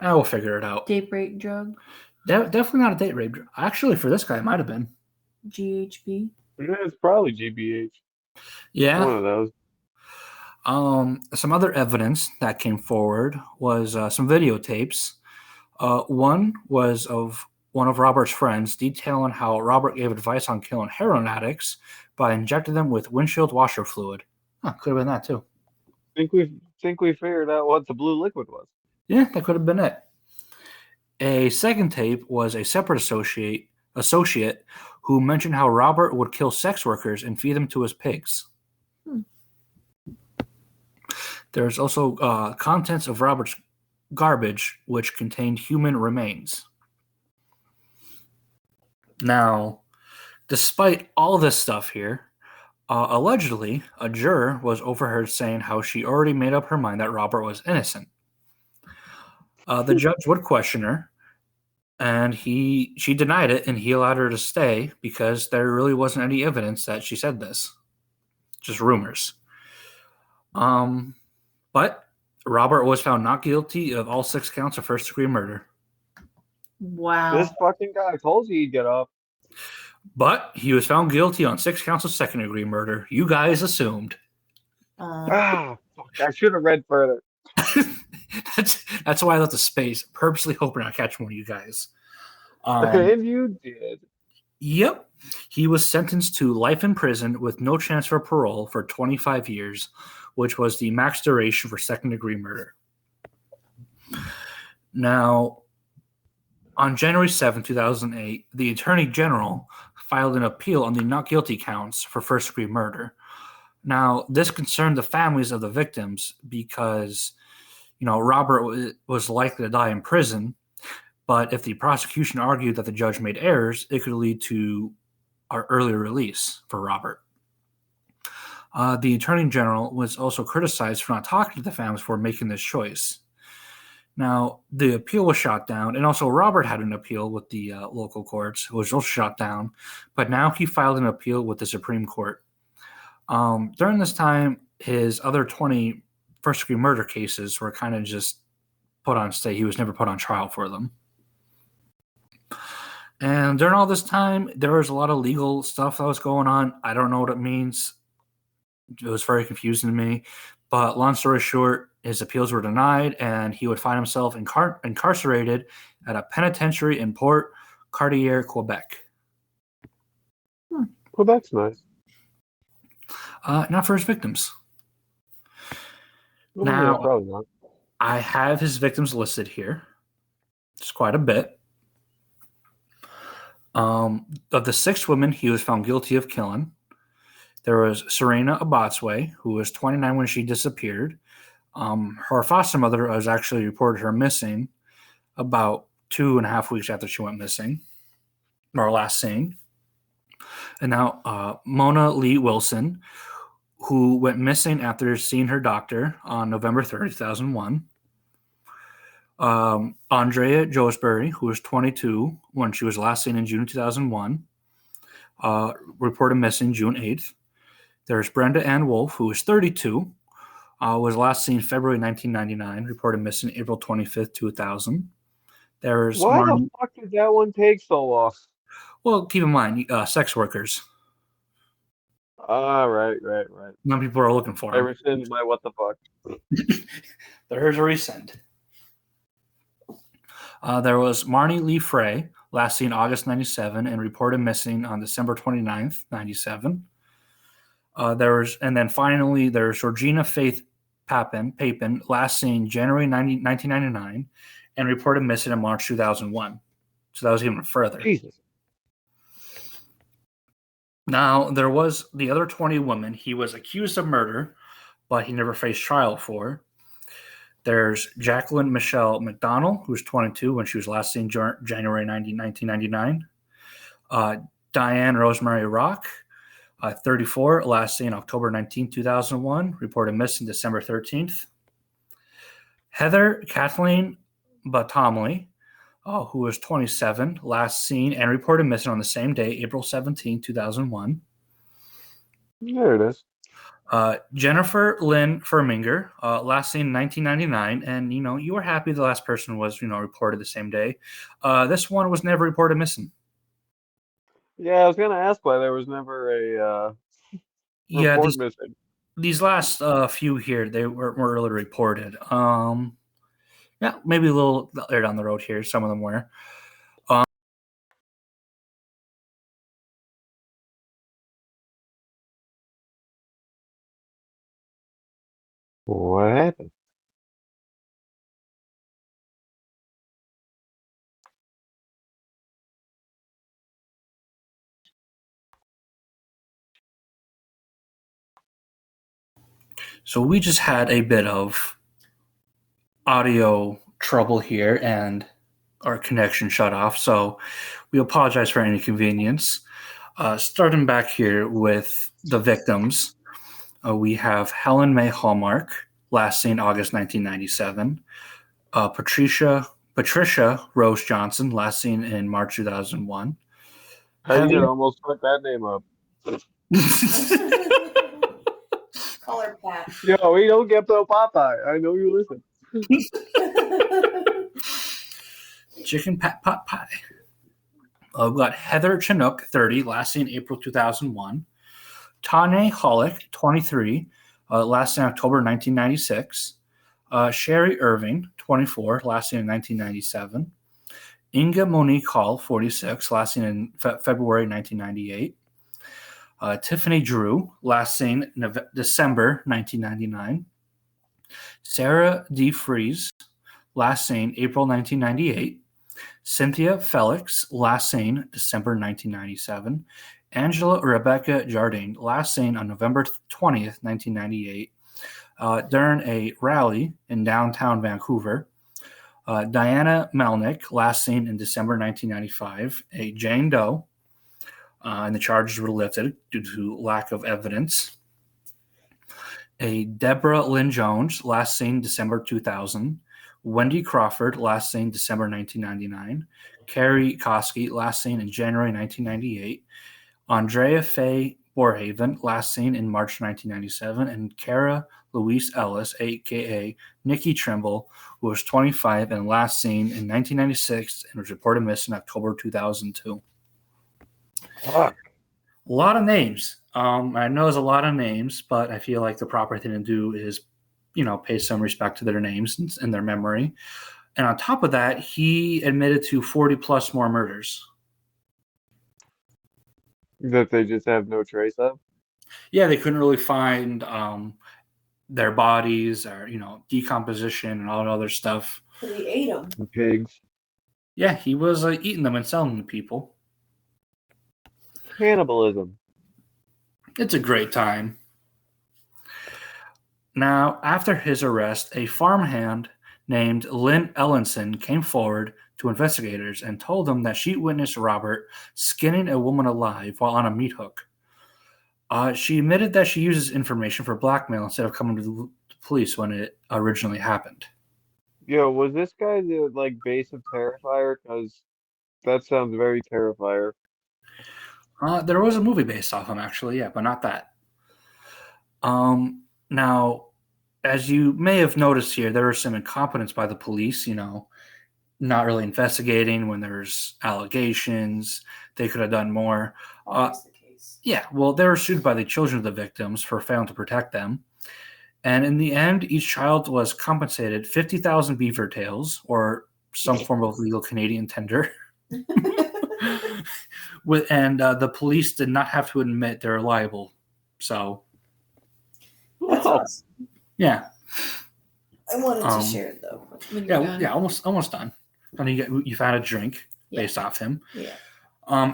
A: I will figure it out.
C: Date rape drug?
A: Definitely not a date rape drug. Actually, for this guy, it might have been.
C: GHB?
B: Yeah, it's probably GBH.
A: Yeah.
B: One of those.
A: Some other evidence that came forward was some videotapes. One was of one of Robert's friends detailing how Robert gave advice on killing heroin addicts by injecting them with windshield washer fluid. Could have been that too.
B: Think we figured out what the blue liquid was.
A: Yeah, that could have been it. A second tape was a separate associate who mentioned how Robert would kill sex workers and feed them to his pigs. There's also contents of Robert's garbage, which contained human remains. Now, despite all this stuff here, allegedly, a juror was overheard saying how she already made up her mind that Robert was innocent. The judge would question her, and she denied it, and he allowed her to stay because there really wasn't any evidence that she said this, just rumors. But Robert was found not guilty of all 6 counts of first-degree murder.
C: Wow.
B: This fucking guy told you he'd get off.
A: But he was found guilty on 6 counts of second-degree murder. You guys assumed.
B: Fuck, I should have read further.
A: That's why I left the space, purposely hoping I'd catch one of you guys.
B: And you did.
A: Yep. He was sentenced to life in prison with no chance for parole for 25 years, which was the max duration for second-degree murder. Now, on January 7, 2008, the Attorney General filed an appeal on the not guilty counts for first-degree murder. Now, this concerned the families of the victims because, Robert was likely to die in prison, but if the prosecution argued that the judge made errors, it could lead to our earlier release for Robert. The Attorney General was also criticized for not talking to the families before making this choice. Now, the appeal was shot down, and also Robert had an appeal with the local courts, which was also shot down, but now he filed an appeal with the Supreme Court. During this time, his other 20 first-degree murder cases were kind of just put on stay. He was never put on trial for them. And during all this time, there was a lot of legal stuff that was going on. I don't know what it means. It was very confusing to me. But long story short, his appeals were denied, and he would find himself incarcerated at a penitentiary in Port Cartier, Quebec.
B: Quebec's nice.
A: Not for his victims.
B: Oh,
A: Now,
B: yeah, probably not.
A: I have his victims listed here. It's quite a bit. Of the 6 women he was found guilty of killing, there was Serena Abotsway, who was 29 when she disappeared. Her foster mother was actually reported her missing about 2.5 weeks after she went missing, or last seen. And now Mona Lee Wilson, who went missing after seeing her doctor on November 3rd, 2001. Andrea Josbury, who was 22 when she was last seen in June 2001, reported missing June 8th. There's Brenda Ann Wolfe, who was 32, was last seen February 1999, reported missing April 25th, 2000. There's
B: Why the fuck did that one take so long?
A: Well, keep in mind, sex workers.
B: Right.
A: Some people are looking for
B: I
A: them.
B: rescind my what the fuck.
A: There's a resend. There was Marnie Lee Frey, last seen August 97 and reported missing on December 29th, 97. Finally, there's Georgina Faith Papin, last seen January 1999 and reported missing in March 2001. So that was even further.
B: Jesus.
A: Now, there was the other 20 women he was accused of murder, but he never faced trial for. There's Jacqueline Michelle McDonald, who was 22 when she was last seen January 1999. Diane Rosemary Rock, 34, last seen October 19, 2001, reported missing December 13th. Heather Kathleen Batomley, who was 27, last seen and reported missing on the same day, April 17, 2001.
B: There it is.
A: Jennifer Lynn Firminger, last seen in 1999, and you were happy the last person was reported the same day. This one was never reported missing.
B: Yeah, I was gonna ask why there was never a report missing.
A: These last few here, they weren't really reported. Yeah, maybe a little later down the road here, some of them were.
B: What happened?
A: So we just had a bit of audio trouble here and our connection shut off. So We apologize for any inconvenience. Starting back here with the victims, we have Helen May Hallmark, last seen August 1997. Patricia Rose Johnson, last seen in March 2001.
B: How you
A: Heather-
B: could almost fuck that name up.
C: Call her Pat.
B: Yo, we don't get no Popeye. I know you listen.
A: Chicken Pat Pot Pie. We've got Heather Chinook, 30, last seen April 2001. Tanya Hollick, 23, last seen October 1996. Sherry Irving, 24, last seen in 1997. Inga Monique Hall, 46, last seen in February 1998. Tiffany Drew, last seen December 1999. Sarah D. Fries, last seen April 1998. Cynthia Felix, last seen December 1997. Angela Rebecca Jardine, last seen on November 20th, 1998, during a rally in downtown Vancouver. Diana Melnick, last seen in December 1995. A Jane Doe, and the charges were lifted due to lack of evidence. A Deborah Lynn Jones, last seen December 2000. Wendy Crawford, last seen December 1999. Carrie Koski, last seen in January 1998. Andrea Faye Borhaven, last seen in March 1997. And Kara Louise Ellis, a.k.a. Nikki Trimble, who was 25 and last seen in 1996 and was reported missing in October 2002.
B: Fuck.
A: A lot of names. I know there's a lot of names, but I feel like the proper thing to do is, pay some respect to their names and their memory. And on top of that, he admitted to 40 plus more murders.
B: That they just have no trace of?
A: Yeah, they couldn't really find their bodies or, decomposition and all that other stuff.
C: Because he ate them.
B: The pigs.
A: Yeah, he was eating them and selling them to people.
B: Cannibalism.
A: It's a great time. Now, after his arrest, a farmhand named Lynn Ellenson came forward to investigators and told them that she witnessed Robert skinning a woman alive while on a meat hook. She admitted that she uses information for blackmail instead of coming to the police when it originally happened.
B: Yo, was this guy the base of Terrifier? Because that sounds very Terrifier.
A: There was a movie based off him, actually, yeah, but not that. Now, as you may have noticed here, there was some incompetence by the police, not really investigating when there's allegations. They could have done more.
C: Always the case.
A: Yeah, well, they were sued by the children of the victims for failing to protect them. And in the end, each child was compensated 50,000 beaver tails, or some form of legal Canadian tender. The police did not have to admit they're liable. So,
C: That's awesome.
A: yeah.
C: I wanted to share it though. When you're done.
A: Yeah, almost done. And you found a drink based off him.
C: Yeah.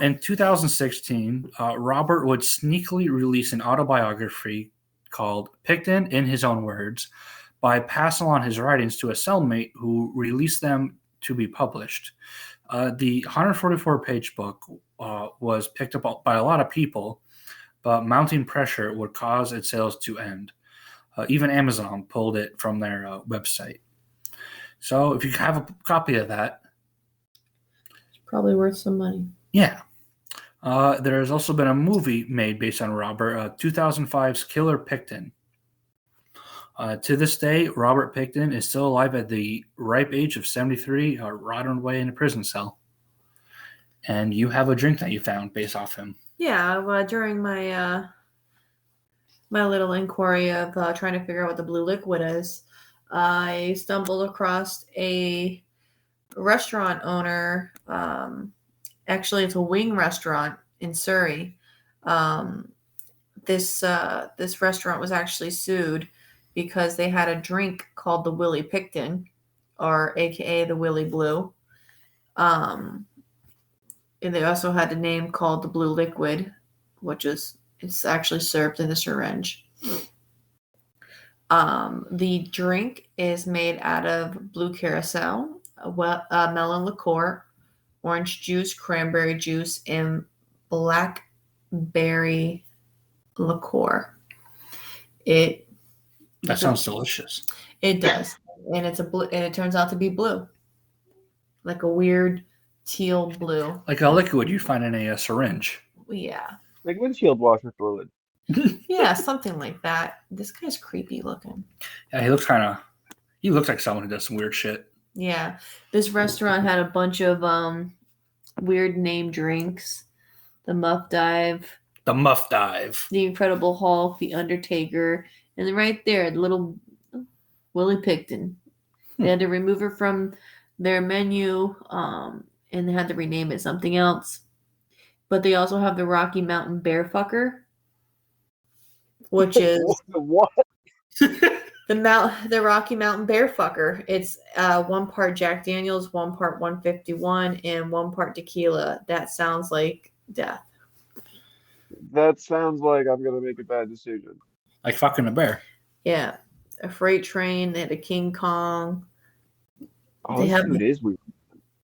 A: In 2016, Robert would sneakily release an autobiography called Pickton in His Own Words by passing on his writings to a cellmate who released them to be published. The 144-page book was picked up by a lot of people, but mounting pressure would cause its sales to end. Even Amazon pulled it from their website. So if you have a copy of that,
C: It's probably worth some money.
A: yeah. There has also been a movie made based on Robert, 2005's Killer Pickton. To this day, Robert Pickton is still alive at the ripe age of 73, rotting away in a prison cell. And you have a drink that you found based off him.
C: Yeah, well, during my my little inquiry of trying to figure out what the blue liquid is, I stumbled across a restaurant owner. Actually, it's a wing restaurant in Surrey. This restaurant was actually sued because they had a drink called the Willie Pickton, or AKA the Willie Blue. And they also had a name called the Blue Liquid, which is it's actually served in a syringe. The drink is made out of blue curacao, melon liqueur, orange juice, cranberry juice, and blackberry liqueur.
A: That sounds delicious.
C: It does, and it's and it turns out to be blue, like a weird teal blue.
A: Like a liquid you'd find in a syringe.
C: Yeah,
B: Like windshield washer fluid.
C: yeah, something like that. This guy's creepy looking.
A: Yeah, he looks like someone who does some weird shit.
C: Yeah, this restaurant had a bunch of weird name drinks. The Muff Dive,
A: The Muff Dive.
C: The Incredible Hulk, The Undertaker, and then right there, the little Willie Pickton. They had to remove her from their menu, and they had to rename it something else. But they also have the Rocky Mountain Bear Fucker, which is
B: What?
C: the Rocky Mountain Bear Fucker. It's 1 part Jack Daniels, 1 part 151, and 1 part tequila. That sounds like death.
B: That sounds like I'm gonna make a bad decision.
A: Like fucking a bear.
C: Yeah, a freight train. They had a King Kong.
B: Oh,
C: They
B: this
C: have
B: food is weird.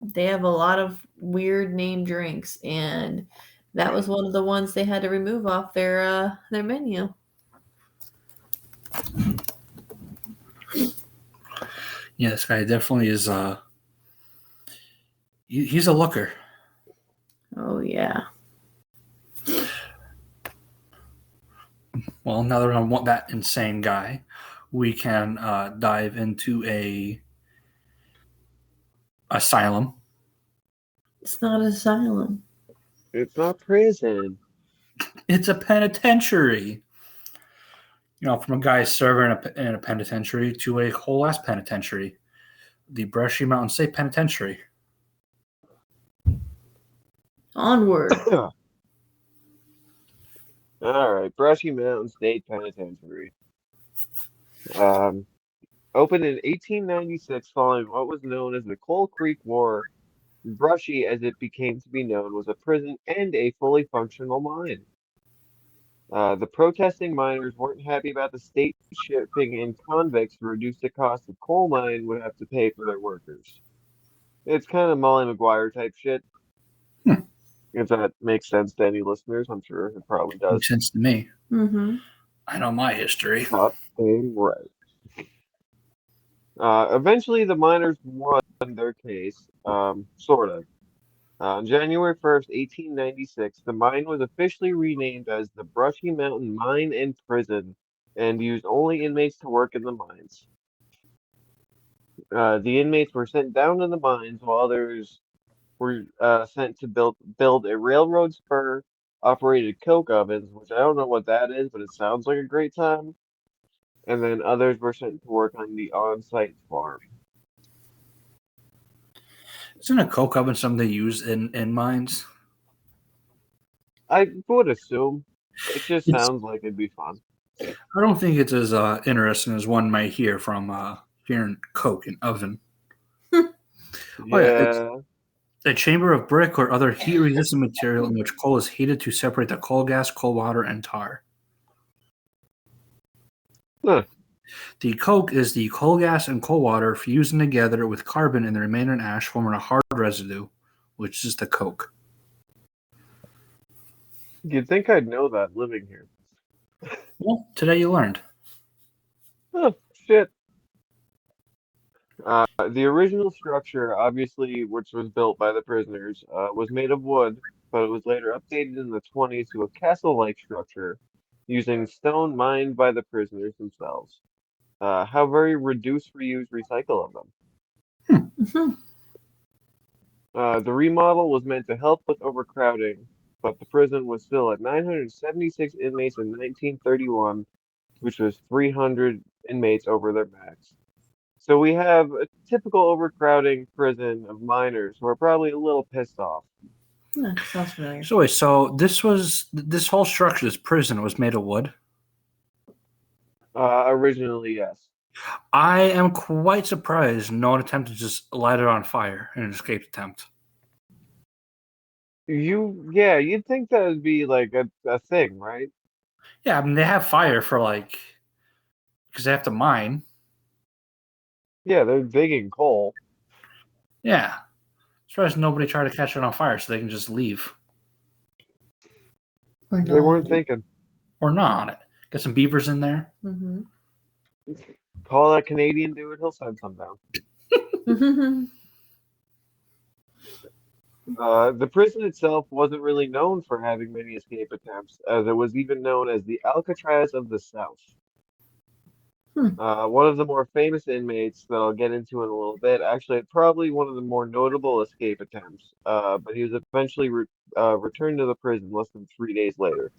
C: They have a lot of weird name drinks, and that was one of the ones they had to remove off their menu.
A: Yeah, this guy definitely is. He's a looker.
C: Oh yeah.
A: Well, now that I want that insane guy, we can dive into a asylum.
C: It's not an asylum.
B: It's not prison.
A: It's a penitentiary. You know, from a guy serving in a penitentiary to a whole ass penitentiary, the Brushy Mountain State Penitentiary.
C: Onward.
B: All right, Brushy Mountain State Penitentiary. Opened in 1896 following what was known as the Coal Creek War, Brushy, as it became to be known, was a prison and a fully functional mine. The protesting miners weren't happy about the state shipping in convicts to reduce the cost the coal mine would have to pay for their workers. It's kind of Molly McGuire type shit. If that makes sense to any listeners, I'm sure it probably does.
A: Makes sense to me.
C: Mm-hmm.
A: I know my history.
B: Top and right. Eventually, the miners won their case, sort of. On January 1st, 1896, the mine was officially renamed as the Brushy Mountain Mine and Prison and used only inmates to work in the mines. The inmates were sent down to the mines while others were sent to build a railroad spur, operated coke ovens, which I don't know what that is, but it sounds like a great time. And then others were sent to work on the on-site farm.
A: Isn't a coke oven something they use in mines?
B: I would assume. It just
A: It's-
B: sounds like it'd be fun.
A: I don't think it's as interesting as one might hear from hearing coke in oven. Oh, yeah, it's a chamber of brick or other heat-resistant material in which coal is heated to separate the coal gas, coal water, and tar.
B: Huh.
A: The coke is the coal gas and coal water fusing together with carbon and the remaining ash forming a hard residue, which is the coke.
B: You'd think I'd know that living here.
A: Well, today you learned.
B: Oh, shit. The original structure, obviously, which was built by the prisoners, was made of wood, but it was later updated in the 20s to a castle-like structure using stone mined by the prisoners themselves. However, reduce, reuse, recycle of them.
C: Mm-hmm.
B: The remodel was meant to help with overcrowding, but the prison was still at 976 inmates in 1931, which was 300 inmates over their max. So we have a typical overcrowding prison of miners who are probably a little pissed off.
C: Yeah, sounds familiar.
A: So wait, so this whole structure, this prison, was made of wood?
B: Originally, yes.
A: I am quite surprised no one attempted to just light it on fire in an escape attempt.
B: You'd think that would be like a thing, right?
A: Yeah, I mean, they have fire for because they have to mine.
B: Yeah, they're digging coal.
A: Yeah. Surprised nobody tried to catch it on fire so they can just leave.
C: Or
B: They weren't
C: not.
B: thinking.
A: Or not on it. Get some beavers in there.
C: Mm-hmm.
B: Call that Canadian dude, he'll send some down. The prison itself wasn't really known for having many escape attempts, as it was even known as the Alcatraz of the South. One of the more famous inmates that I'll get into in a little bit, actually probably one of the more notable escape attempts, but he was eventually returned to the prison less than 3 days later.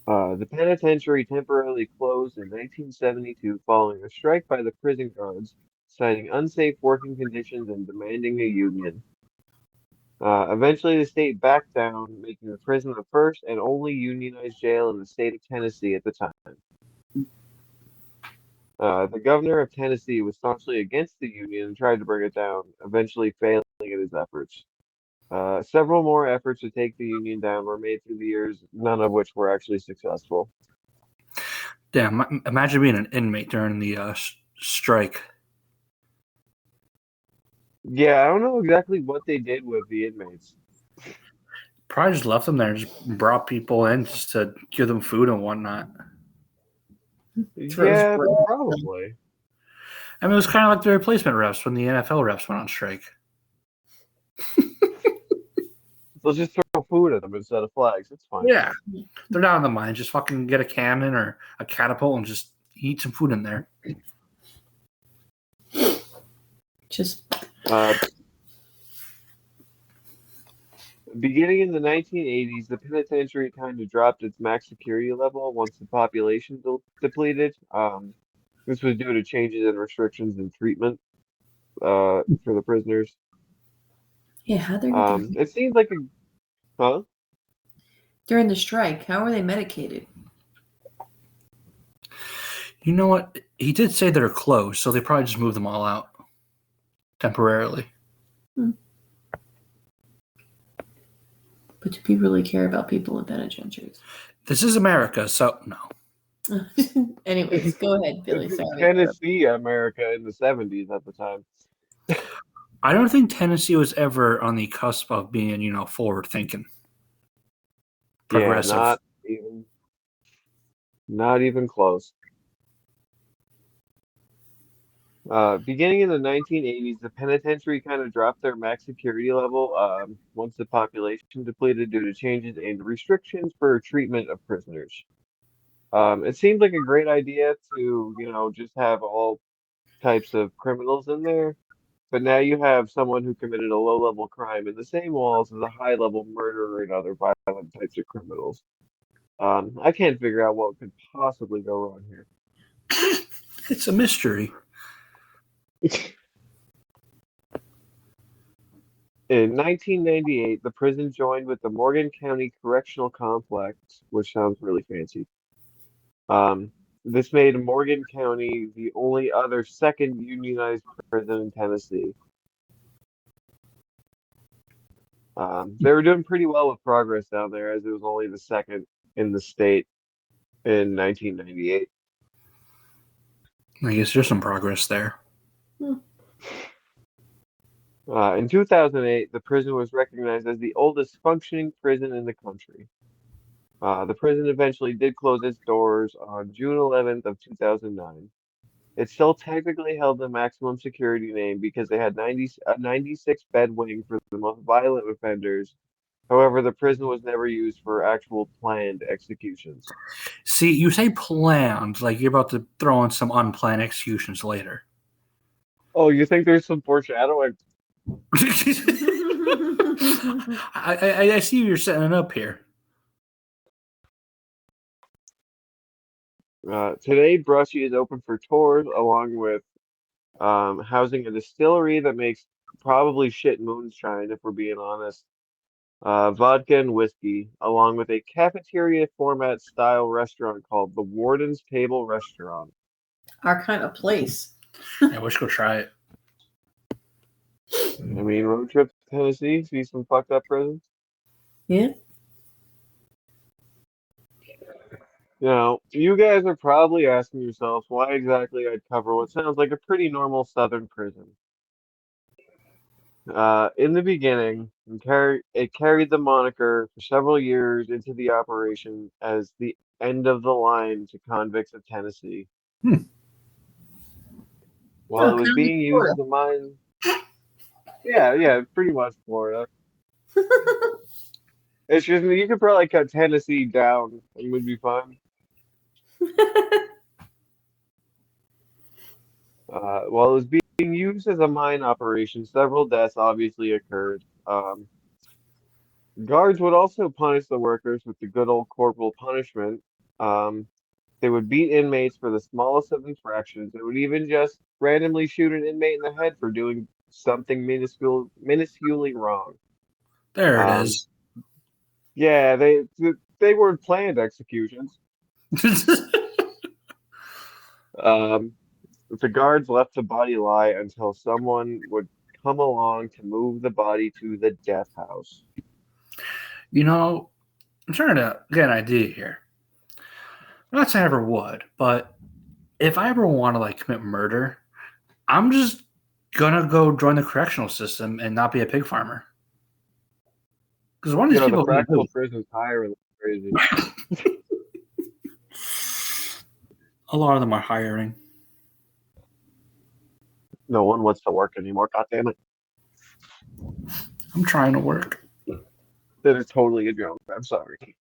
B: The penitentiary temporarily closed in 1972 following a strike by the prison guards, citing unsafe working conditions and demanding a union. Eventually, the state backed down, making the prison the first and only unionized jail in the state of Tennessee at the time. The governor of Tennessee was staunchly against the union and tried to bring it down, eventually failing in his efforts. Several more efforts to take the union down were made through the years, none of which were actually successful.
A: Damn, imagine being an inmate during the strike.
B: Yeah, I don't know exactly what they did with the inmates.
A: Probably just left them there and just brought people in just to give them food and whatnot.
B: Yeah, probably.
A: I mean, it was kind of like the replacement refs when the NFL refs went on strike.
B: Let's just throw food at them instead of flags. It's fine.
A: Yeah. They're down in the mine. Just fucking get a cannon or a catapult and just eat some food in there.
C: Just
B: beginning in the 1980s, the penitentiary kind of dropped its max security level once the population depleted. This was due to changes in restrictions and treatment for the prisoners.
C: yeah, how they get
B: It seems like huh?
C: during the strike? How are they medicated?
A: You know what? He did say they're closed, so they probably just moved them all out temporarily.
C: But do people really care about people in penitentiaries?
A: This is America, so no.
C: Anyways, go ahead, Billy. Sorry.
B: Tennessee, America in the 70s at the time.
A: I don't think Tennessee was ever on the cusp of being, forward thinking. Progressive.
B: Yeah, not even close. Beginning in the 1980s, the penitentiary kind of dropped their max security level once the population depleted due to changes in restrictions for treatment of prisoners. It seemed like a great idea to, just have all types of criminals in there, but now you have someone who committed a low-level crime in the same walls as a high-level murderer and other violent types of criminals. I can't figure out what could possibly go wrong here.
A: It's a mystery.
B: In 1998, the prison joined with the Morgan County Correctional Complex, which sounds really fancy. This made Morgan County the only other second unionized prison in Tennessee. They were doing pretty well with progress down there, as it was only the second in the state in 1998.
A: I guess there's some progress there.
B: In 2008, the prison was recognized as the oldest functioning prison in the country. The prison eventually did close its doors on June 11th of 2009. It still technically held the maximum security name because they had a 96-bed wing for the most violent offenders. However, the prison was never used for actual planned executions.
A: See, you say planned, like you're about to throw in some unplanned executions later.
B: Oh, you think there's some foreshadowing?
A: I see you're setting it up here.
B: Today, Brushy is open for tours, along with housing a distillery that makes probably shit moonshine, if we're being honest. Vodka and whiskey, along with a cafeteria format style restaurant called the Warden's Table Restaurant.
C: Our kind of place.
A: I wish go try it.
B: I mean, road trip to Tennessee, see some fucked up prisons.
C: Yeah.
B: You guys are probably asking yourselves why exactly I'd cover what sounds like a pretty normal Southern prison. In the beginning, it carried the moniker for several years into the operation as the end of the line to convicts of Tennessee.
A: Hmm.
B: While
C: Oh,
B: it was
C: kind of like
B: being used
C: Florida.
B: as a mine, yeah, pretty much Florida. It's just you could probably cut Tennessee down and it would be fine. While it was being used as a mine operation, several deaths obviously occurred. Guards would also punish the workers with the good old corporal punishment. Um, they would beat inmates for the smallest of infractions. They would even just randomly shoot an inmate in the head for doing something minusculely wrong.
A: There it
B: Um,
A: is.
B: yeah, they weren't planned executions. Um, the guards left the body lie until someone would come along to move the body to the death house.
A: I'm trying to get an idea here. I'm not saying I ever would, but if I ever want to commit murder, I'm just gonna go join the correctional system and not be a pig farmer. Because one of these
B: The
A: people can
B: practical prison's hiring crazy.
A: a lot of them are hiring.
B: No one wants to work anymore. God damn it.
A: I'm trying to work.
B: That is totally a joke. I'm sorry.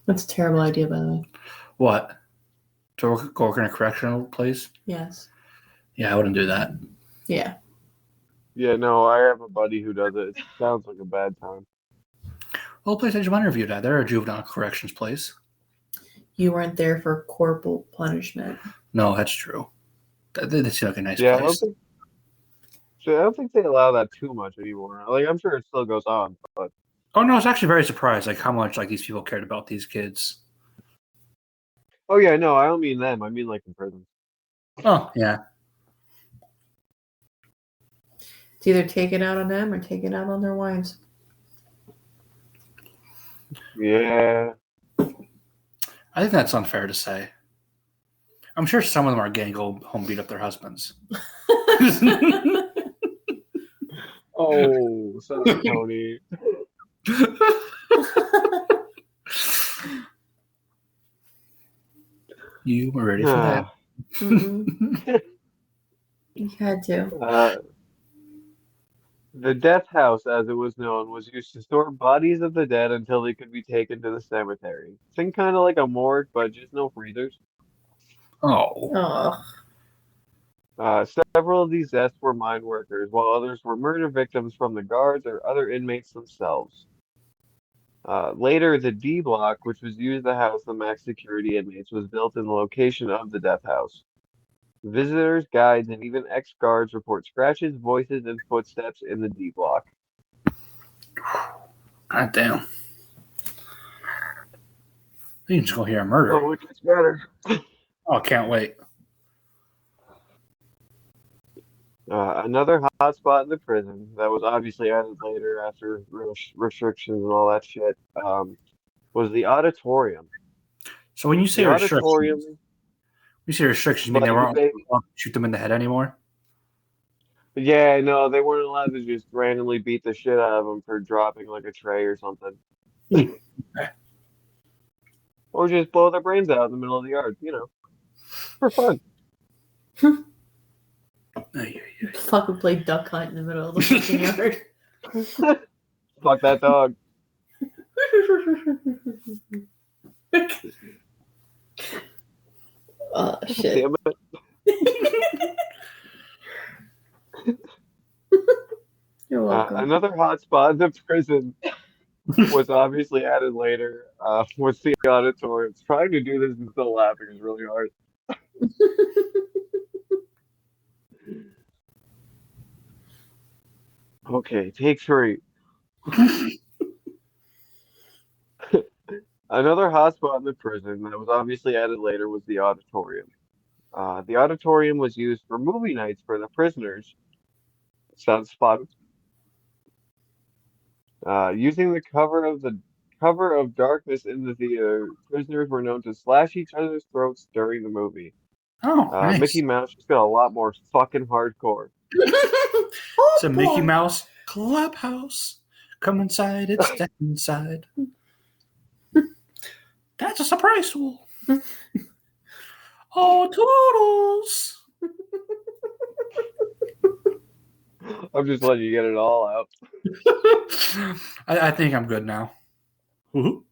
C: That's a terrible idea, by the way.
A: What? To work in a correctional place?
C: Yes.
A: Yeah, I wouldn't do that.
C: Yeah.
B: Yeah, no, I have a buddy who does it. It sounds like a bad time.
A: Well, the place I just interviewed at, they're a juvenile corrections place.
C: You weren't there for corporal punishment.
A: No, that's true. They seem like a nice
B: Yeah,
A: place.
B: I don't think they allow that too much anymore. I'm sure it still goes on, but
A: Oh no, I was actually very surprised how much these people cared about these kids.
B: oh yeah, no, I don't mean them. I mean in prison.
A: Oh yeah.
C: It's either take it out on them or take it out on their wives.
B: Yeah.
A: I think that's unfair to say. I'm sure some of them are getting go home beat up their husbands.
B: Oh, sorry, Tony.
A: You were ready for that.
C: Mm-hmm. You had to.
B: The death house, as it was known, was used to store bodies of the dead until they could be taken to the cemetery. Think kind of like a morgue, but just no freezers.
A: Oh.
B: Several of these deaths were mine workers, while others were murder victims from the guards or other inmates themselves. Later, the D block, which was used to house the max security inmates, was built in the location of the death house. Visitors, guides, and even ex-guards report scratches, voices, and footsteps in the D block.
A: God damn. You can just go hear a murder.
B: Oh, it gets better.
A: Oh, I can't wait.
B: Another hot spot in the prison that was obviously added later after restrictions and all that shit was the auditorium.
A: So when you say
B: The
A: restrictions,
B: auditorium,
A: you mean they weren't allowed to shoot them in the head anymore?
B: yeah, no, they weren't allowed to just randomly beat the shit out of them for dropping a tray or something. Or just blow their brains out in the middle of the yard, for fun.
C: Fuck would play duck hunt in the middle of the fucking yard.
B: Fuck that dog.
C: Oh shit.
B: Damn it.
C: You're welcome.
B: Another hot spot in the prison was obviously added later, was the auditorium. Trying to do this and still laughing is really hard. Okay, take 3. Another hotspot in the prison that was obviously added later was the auditorium. The auditorium was used for movie nights for the prisoners. Sounds spotted. Using the cover of the cover of darkness in the theater, prisoners were known to slash each other's throats during the movie.
A: Oh, nice.
B: Mickey Mouse just got a lot more fucking hardcore.
C: Oh,
A: It's a Mickey
C: boy.
A: Mouse clubhouse. Come inside, it's step inside. That's a surprise tool. Oh, toodles.
B: I'm just letting you get it all out.
A: I think I'm good now. Woohoo.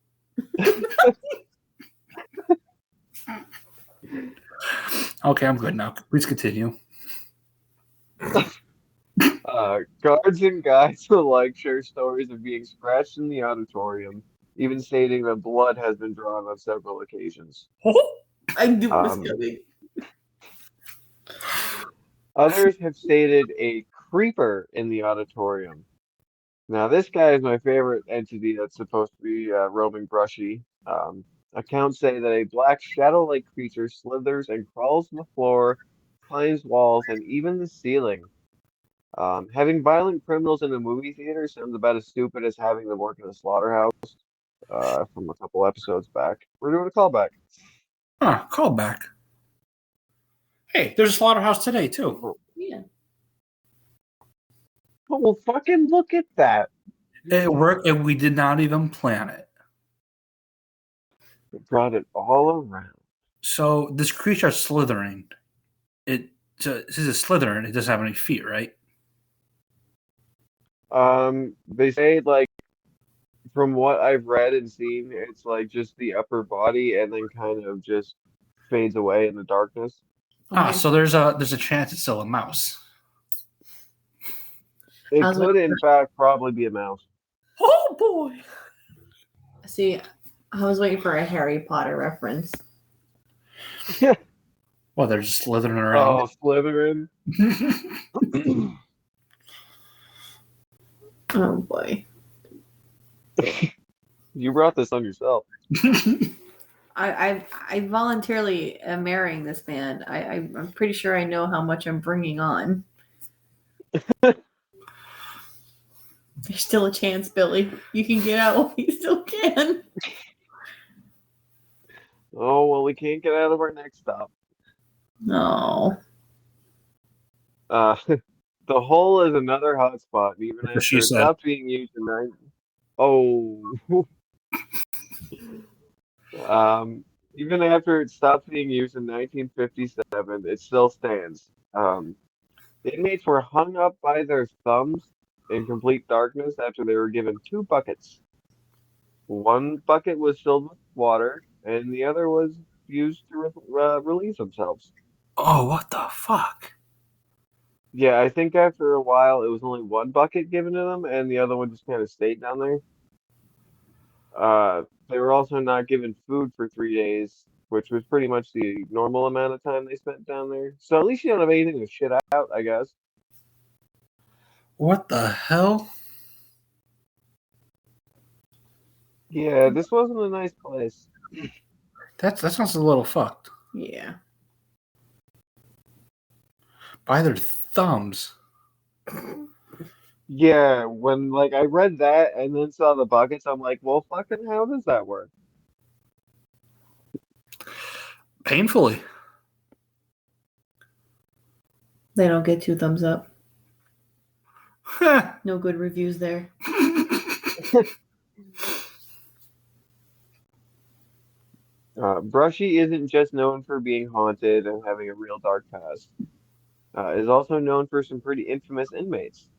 A: Okay, I'm good now. Please continue.
B: Guards and guys alike share stories of being scratched in the auditorium, even stating that blood has been drawn on several occasions.
C: I knew it was
B: Um,
C: coming.
B: Others have stated a creeper in the auditorium. Now, this guy is my favorite entity that's supposed to be roaming Brushy. Accounts say that a black shadow-like creature slithers and crawls on the floor, climbs walls, and even the ceiling. Having violent criminals in a movie theater sounds about as stupid as having them work in a slaughterhouse from a couple episodes back. We're doing a callback.
A: Call back. Hey, there's a slaughterhouse today, too.
C: Yeah.
B: Oh, well, fucking look at that.
A: It worked, and we did not even plan it.
B: It brought it all around.
A: So this creature is slithering. This is a slithering. It doesn't have any feet, right?
B: They say, like, from what I've read and seen, it's like just the upper body and then kind of just fades away in the darkness.
C: Okay.
A: So there's a chance it's still a mouse.
B: It
C: I was
B: could, in fact, probably be a mouse.
A: Oh boy!
C: See, I was waiting for a Harry Potter reference.
A: Well, they're just slithering around.
B: Oh, Slytherin.
C: Oh boy.
B: You brought this on yourself.
C: I voluntarily am marrying this man. I'm pretty sure I know how much I'm bringing on. There's still a chance, Billy. You can get out. You still can.
B: Oh, well, we can't get out of our next stop.
C: No.
B: The hole is another hotspot, even
A: That's what she
B: after it
A: said.
B: stopped being used in even after it stopped being used in 1957, it still stands. Inmates were hung up by their thumbs in complete darkness after they were given two buckets. One bucket was filled with water, and the other was used to release themselves.
A: Oh, what the fuck?
B: Yeah, I think after a while it was only one bucket given to them, and the other one just kind of stayed down there. They were also not given food for 3 days, which was pretty much the normal amount of time they spent down there. So at least you don't have anything to shit out, I guess.
A: What the hell?
B: Yeah, this wasn't a nice place.
A: That sounds a little fucked.
C: Yeah.
A: By their thumbs.
B: Yeah, when like I read that and then saw the buckets, I'm like, well, fucking how does that work?
A: Painfully.
C: They don't get 2 thumbs up.
A: Huh.
C: No good reviews there.
B: Brushy isn't just known for being haunted and having a real dark past. Is also known for some pretty infamous inmates.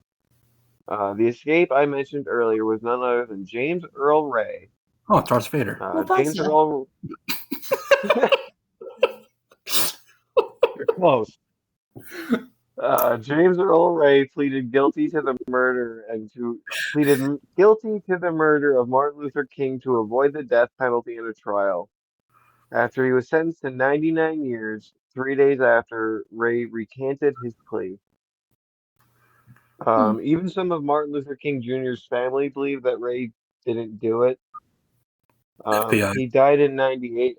B: The escape I mentioned earlier was none other than James Earl Ray.
A: Oh, Darth Vader.
B: James
C: Mufasa.
B: Earl. You're close. James Earl Ray pleaded guilty to the murder of Martin Luther King to avoid the death penalty in a trial. After he was sentenced to 99 years, 3 days after, Ray recanted his plea. Even some of Martin Luther King Jr.'s family believe that Ray didn't do it.
A: FBI.
B: He died in 98.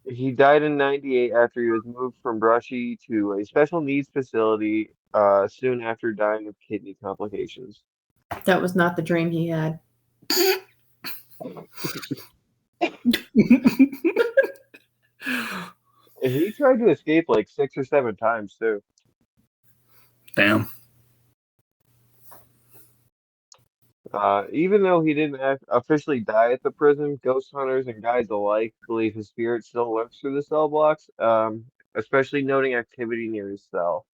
B: He died in 98 after he was moved from Brushy to a special needs facility soon after dying of kidney complications.
C: That was not the dream he had.
B: He tried to escape like 6 or 7 times too.
A: Damn.
B: Even though he didn't officially die at the prison, ghost hunters and guides alike believe his spirit still lurks through the cell blocks, especially noting activity near his cell.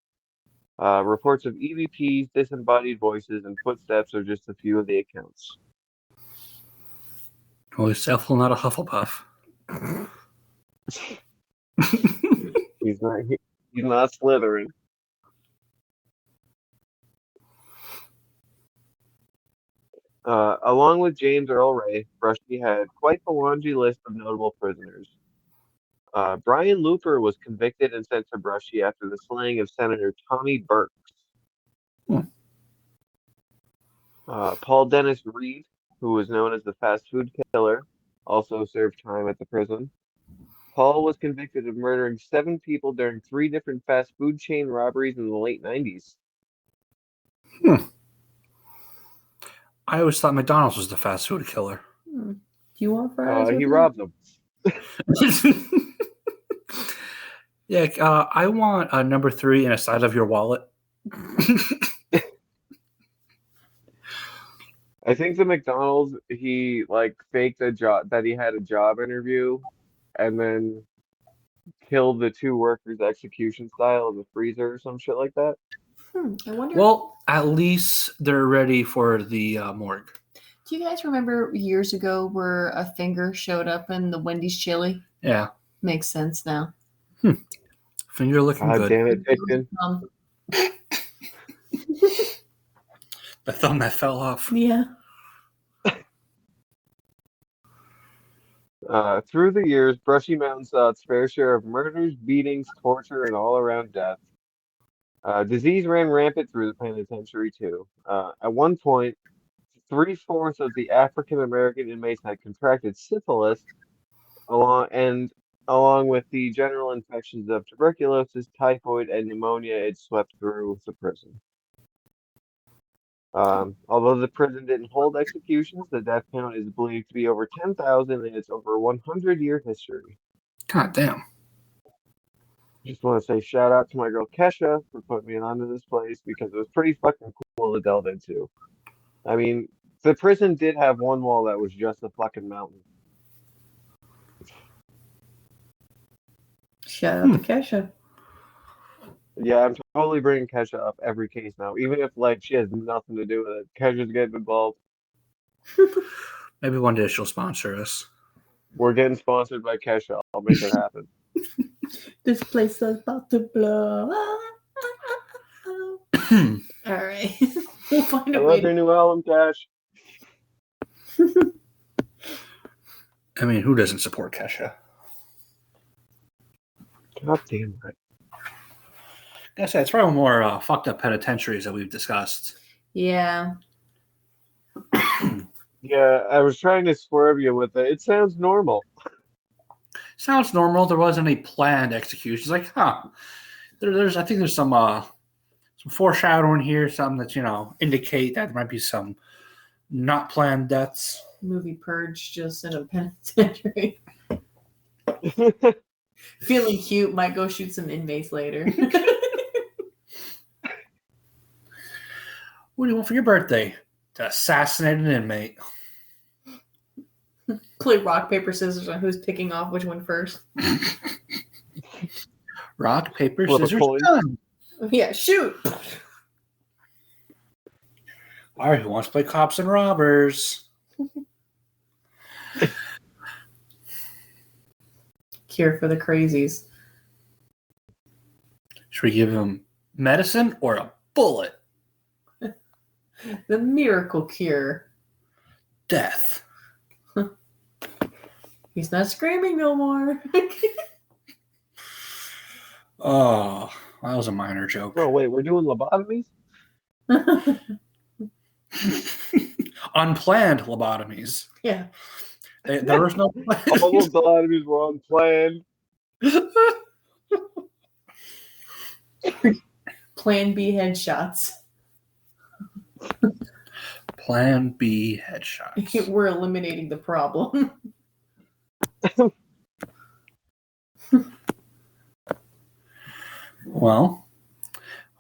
B: Reports of EVPs, disembodied voices, and footsteps are just a few of the accounts.
A: Well, he's definitely not a Hufflepuff.
B: He's not Slytherin. Along with James Earl Ray, Brushy had quite the laundry list of notable prisoners. Brian Looper was convicted and sent to Brushy after the slaying of Senator Tommy Burks. Paul Dennis Reed, who was known as the fast food killer, also served time at the prison. Paul was convicted of murdering 7 people during 3 different fast food chain robberies in the late 90s.
A: I always thought McDonald's was the fast food killer.
C: Do you want fries?
B: He robbed them.
A: Yeah, I want number 3 in a side of your wallet.
B: I think the McDonald's, he like faked a job that he had a job interview, and then killed the 2 workers execution style in the freezer or some shit like that.
C: I wonder.
A: Well, at least they're ready for the morgue.
C: Do you guys remember years ago where a finger showed up in the Wendy's chili?
A: Yeah.
C: Makes sense now.
A: Finger looking
B: God
A: good.
B: damn it, Pickton.
A: The thumb that fell off.
C: Yeah.
B: Through the years, Brushy Mountain saw its fair share of murders, beatings, torture, and all-around death. Disease ran rampant through the penitentiary, too. At one point, 3/4 of the African-American inmates had contracted syphilis, along with the general infections of tuberculosis, typhoid, and pneumonia, it swept through the prison. Although the prison didn't hold executions, the death count is believed to be over 10,000 in its over 100-year history.
A: God damn.
B: Just want to say shout out to my girl Kesha for putting me onto this place because it was pretty fucking cool to delve into. I mean, the prison did have one wall that was just a fucking mountain.
C: Shout out to Kesha.
B: Yeah, I'm totally bringing Kesha up every case now, even if like she has nothing to do with it. Kesha's getting involved.
A: Maybe one day she'll sponsor us.
B: We're getting sponsored by Kesha. I'll make it happen.
C: This place is about to blow. All right. We'll find
B: I
C: a
B: love
C: way
B: your
C: to...
B: new album, Cash.
A: I mean, who doesn't support Kesha?
B: God damn right.
A: Like I said, it's probably more fucked up penitentiaries that we've discussed.
C: Yeah.
B: Yeah, I was trying to swerve you with it. It sounds normal.
A: Sounds normal. There wasn't a planned execution. It's like, I think there's some foreshadowing here, something that, indicate that there might be some not planned deaths.
C: Movie Purge just in a penitentiary. Feeling cute, might go shoot some inmates later.
A: What do you want for your birthday? To assassinate an inmate.
C: Play rock, paper, scissors on who's picking off which one first.
A: Rock, paper,
B: Flip a
A: scissors,
B: coin.
A: gun.
C: Yeah, shoot.
A: All right, who wants to play cops and robbers?
C: Cure for the crazies.
A: Should we give him medicine or a bullet?
C: The miracle cure.
A: Death.
C: He's not screaming no more.
A: Oh, that was a minor joke.
B: Oh, wait, we're doing lobotomies?
A: Unplanned lobotomies.
C: Yeah.
A: There was no plan.
B: All lobotomies were unplanned.
C: Plan B headshots.
A: Plan B headshots.
C: We're eliminating the problem.
A: Well,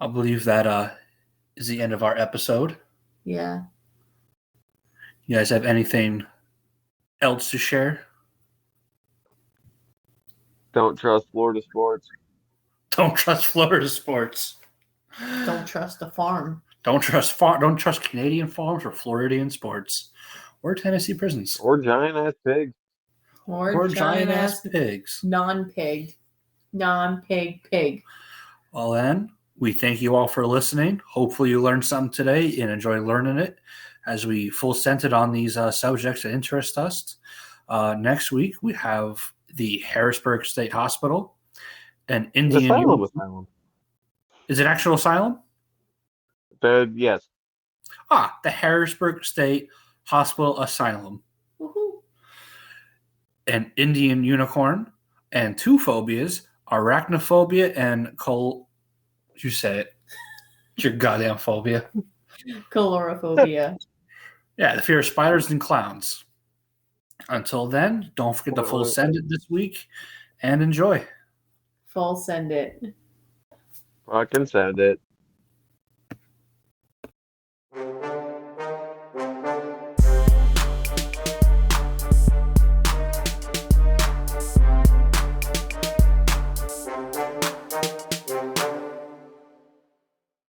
A: I believe that is the end of our episode.
C: Yeah.
A: You guys have anything else to share?
B: Don't trust Florida sports.
A: Don't trust Florida sports.
C: Don't trust the farm.
A: Don't trust Canadian farms or Floridian sports or Tennessee prisons
B: Or giant-ass pigs.
A: or giant ass pigs.
C: Non-pig. Non-pig pig.
A: Well, then, we thank you all for listening. Hopefully, you learned something today and enjoy learning it as we full centered on these subjects that interest us. Next week, we have the Harrisburg State Hospital, an Indian.
B: Asylum.
A: Is it actual asylum?
B: Yes.
A: The Harrisburg State Hospital Asylum.
C: Woohoo.
A: An Indian unicorn, and 2 phobias, arachnophobia and you say it. It's your goddamn phobia.
C: Colorophobia.
A: Yeah, the fear of spiders and clowns. Until then, don't forget to full send it this week and enjoy.
C: Full send it.
B: Fucking send it.